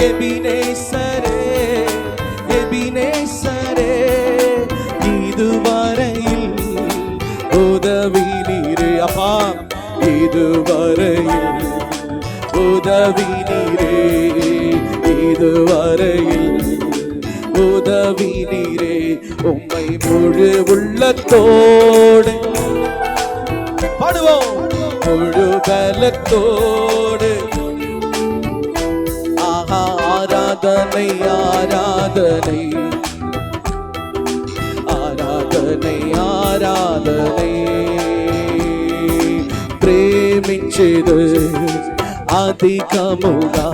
எபினேசரே எபினேசரே, இதுவரையில் உதவி நீரே. அப்பா, இதுவரையில் உதவி நீரே, இதுவரையில் உதவி நீரே. உம்மை முழு உள்ளத்தோடு பாடுவோம், முழு பலத்தோடு. ஆராதனை ஆராதனை ஆராதனை ஆராதனை. பிரேமிச்ச ప్రేమించేదు అధికముగా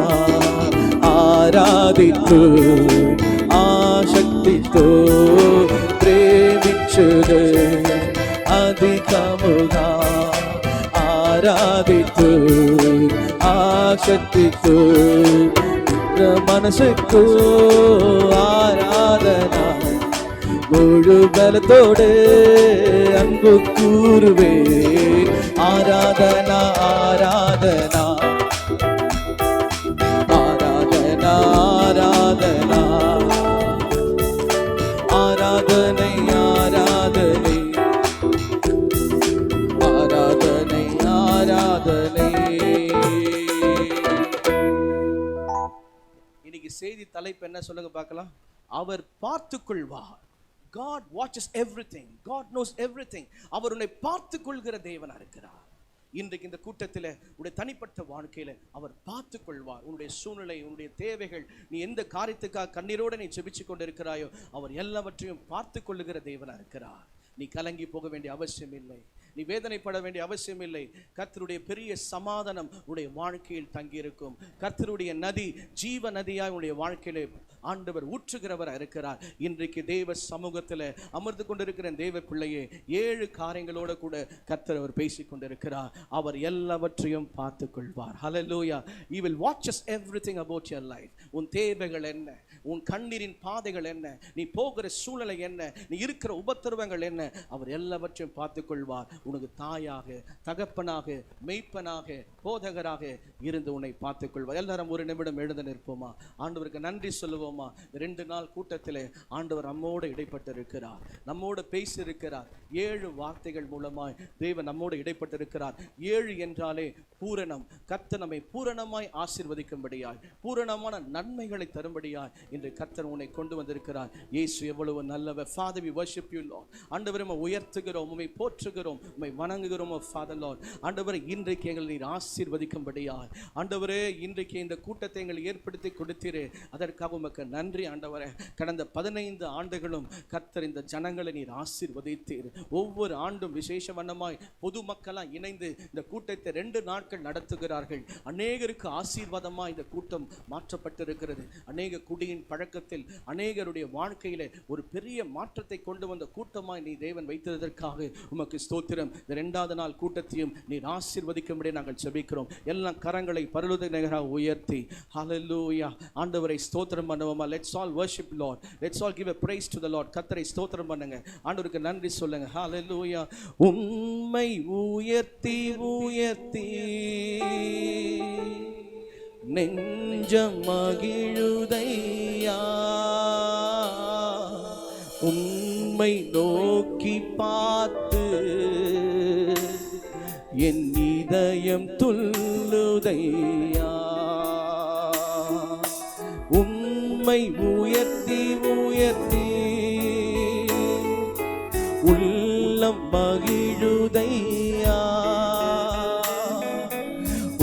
ఆరాధితూ ఆసక్తితో ప్రేమించేదు అధికముగా ఆరాధితూ ఆసక్తితో మనసుకు ஆராதனா முழு பலத்தோடு அன்பு கூறுவே ஆராதனா ஆராதனா ஆராதனா ஆராதனா ஆராதனை ஆராதனை ஆராதனை ஆராதனை. இன்னைக்கு செய்தி தலைப்பு என்ன சொல்லுங்க பார்க்கலாம். அவர் பார்த்துக் கொள்வார். God watches everything. God knows everything. அவர் உன்னை பார்த்துக் கொள்கிற தேவனா இருக்கிறார். இன்றைக்கு இந்த கூட்டத்தில் உன்னுடைய தனிப்பட்ட வாழ்க்கையில அவர் பார்த்துக் கொள்வார். உன்னுடைய சூழ்நிலை, உன்னுடைய தேவைகள், நீ எந்த காரியத்துக்காக கண்ணீரோடு நீ ஜெபிச்சு கொண்டு இருக்கிறாயோ அவர் எல்லாவற்றையும் பார்த்துக் கொள்ளுகிற தேவனா இருக்கிறார். நீ கலங்கி போக வேண்டிய அவசியம் இல்லை, நீ வேதனைப்பட வேண்டிய அவசியம் இல்லை. கர்த்தருடைய பெரிய சமாதானம் உன்னுடைய வாழ்க்கையில் தங்கியிருக்கும். கர்த்தருடைய நதி ஜீவ நதியாய் உன்னுடைய வாழ்க்கையிலே ஆண்டவர் ஊற்றுகிறவராக இருக்கிறார். இன்றைக்கு தேவ சமூகத்தில் அமர்ந்து கொண்டிருக்கிற தேவ பிள்ளையே 7 காரியங்களோடு கூட கர்த்தர் அவர் பேசிக் கொண்டிருக்கிறார். அவர் எல்லாவற்றையும் பார்த்துக் கொள்வார். ஹல்லேலூயா. He will watch us everything about your life. உன் தேவைகள் என்ன, உன் கண்ணீரின் பாதைகள் என்ன, நீ போகிற சூழ்நிலை என்ன, நீ இருக்கிற உபத்திரவங்கள் என்ன, அவர் எல்லாவற்றையும் பார்த்துக் கொள்வார். உனக்கு தாயாக, தகப்பனாக, மெய்ப்பனாக, போதகராக இருந்து உன்னை பார்த்துக் கொள்வார். எல்லாரும் ஒரு நிமிடம் எழுந்து நிற்போமா? ஆண்டவருக்கு நன்றி சொல்லுவோமா? 2 நாள் கூட்டத்திலே ஆண்டவர் நம்மோடு இடைப்பட்டிருக்கிறார், நம்மோடு பேசியிருக்கிறார். 7 வார்த்தைகள் மூலமாய் தேவன் நம்மோடு இடைப்பட்டிருக்கிறார். 7 என்றாலே பூரணம். கர்த்தர் நம்மை பூரணமாய் ஆசீர்வதிக்கும்படியாய், பூரணமான நன்மைகளை தரும்படியாய் இன்று கர்த்தர் உன்னை கொண்டு வந்திருக்கிறார். இயேசு எவ்வளவு நல்லவர். Father, we worship you, Lord. ஆண்டவரே, உம்மை உயர்த்துகிறோம், உம்மை போற்றுகிறோம், உம்மை வணங்குகிறோம். Father Lord, ஆண்டவரே, இன்றைக்கு எங்களை நீர் ஆசீர்வதிக்கும்படியாய், ஆண்டவரே, இன்றைக்கு இந்த கூட்டத்தை எங்களை ஏற்படுத்தி கொடுத்தீரே, அதற்காக உமக்கு நன்றி. ஆண்டவரே, கடந்த 15 ஆண்டுகளும் கர்த்தர் இந்த ஜனங்களை நீர் ஆசீர்வதித்தீர். ஒவ்வொரு ஆண்டும் விசேஷ வண்ணமாய் பொதுமக்களாக இணைந்து இந்த கூட்டத்தை 2 நாட்கள் நடத்துகிறார்கள். அநேகருக்கு ஆசீர்வாதமாய் இந்த கூட்டம் மாற்றப்பட்டிருக்கிறது. அநேக குடியின் பழக்கத்தில், அநேகருடைய வாழ்க்கையிலே ஒரு பெரிய மாற்றத்தை கொண்டு வந்த கூட்டமாய் நீ தேவன் வைத்ததற்காக உமக்கு ஸ்தோத்திரம். இந்த 2வது நாள் கூட்டத்தையும் நீர் ஆசீர்வதிக்கும்படி நாங்கள் ஜெபிக்கிறோம். எல்லா கரங்களை பரலோகமாக உயர்த்தி ஹல்லேலூயா ஆண்டவரை ஸ்தோத்திரம் பண்ணுவோமா? Let's all worship Lord. Let's all give a praise to the Lord. கர்த்தரை ஸ்தோத்திரம் பண்ணுங்க, ஆண்டவருக்கு நன்றி சொல்லுங்க. ஹல்லேலூயா. உம்மை உயர்த்தி உயர்த்தி நெஞ்சம் மகிழுதையா, உம்மை நோக்கி பார்த்து என் இதயம் துள்ளுதையா. உம்மை உயர்த்தி உயர்த்தி உள்ளம் மகிழுதையா,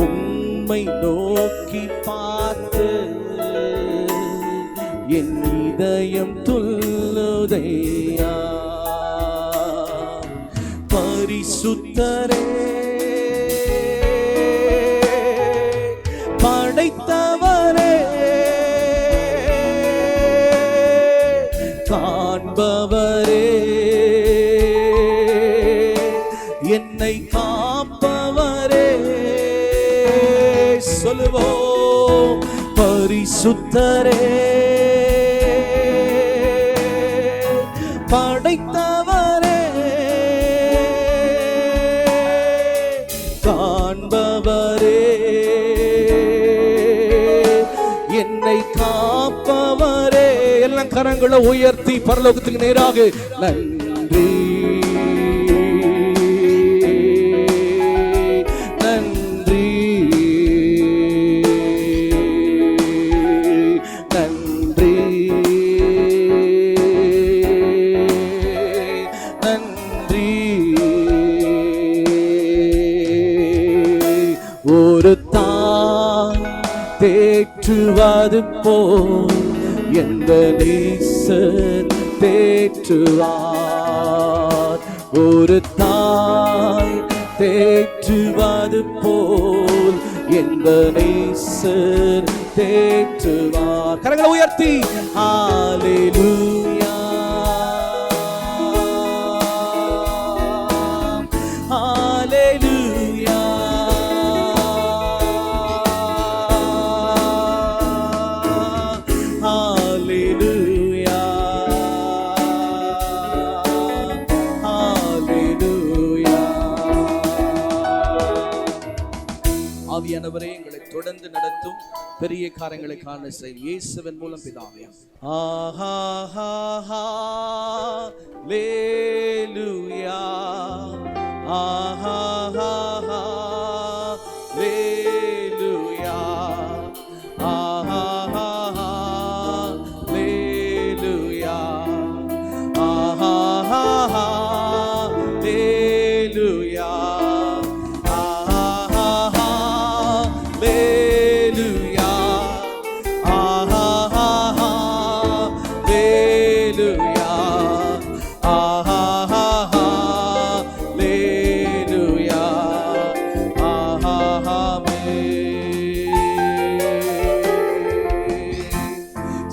உம்மை நோக்கி பார்த்து என் இதயம் துள்ளுதையா. பரிசுத்தரே, படைத்தவரே, காண்பவரே, என்னை காப்பவரே, சொல்லுவோம். பரிசுத்தரே, படைத்தவரே, காண்பவரே, என்னை காப்பவரே. எல்லாம் கரங்களை உயர்த்தி பரலோகத்துக்கு நேராக நன்றி நன்றி நன்றி நன்றி. ஒரு தாய் தேற்றுவது போல் எந்த நேசர் தேற்றுவார். ஒரு தாய் தேற்றுவது போல் எந்த நேசர் தேற்றுவார். கரங்களை உயர்த்தி ஹalleluya ஹalleluya ஹalleluya ஹalleluya. ஆவியானவரே எங்களை தொடர்ந்து நடத்தும், பெரிய காரியங்களை காண செய்யும் இயேசுவின் மூலம் பிதாவே. ஆஹா ஹalleluya ஆஹா ஹalleluya ஆஹா ஹalleluya ஆஹா ஹalleluya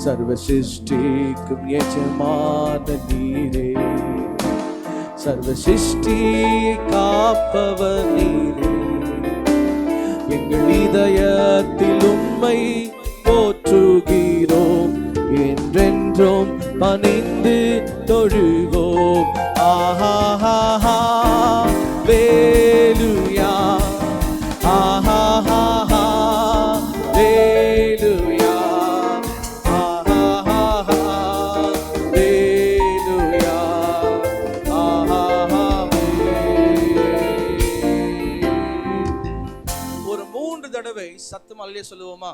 சர்வ சிருஷ்டிக்கும் எஜமான நீரே, சர்வ சிருஷ்டியை காப்பவர் நீரே. எங்கள் இதயத்தில் உம்மை போற்றுகிறோம், என்றென்றும் பணிந்து தொழுவோம். ஆஹா ஹalleluya ஆஹா ஹalleluya ஆஹா ஹalleluya ஆஹா. ஒரு 3 தடவை சத்தம் அல்லேலூயா சொல்லுவோமா?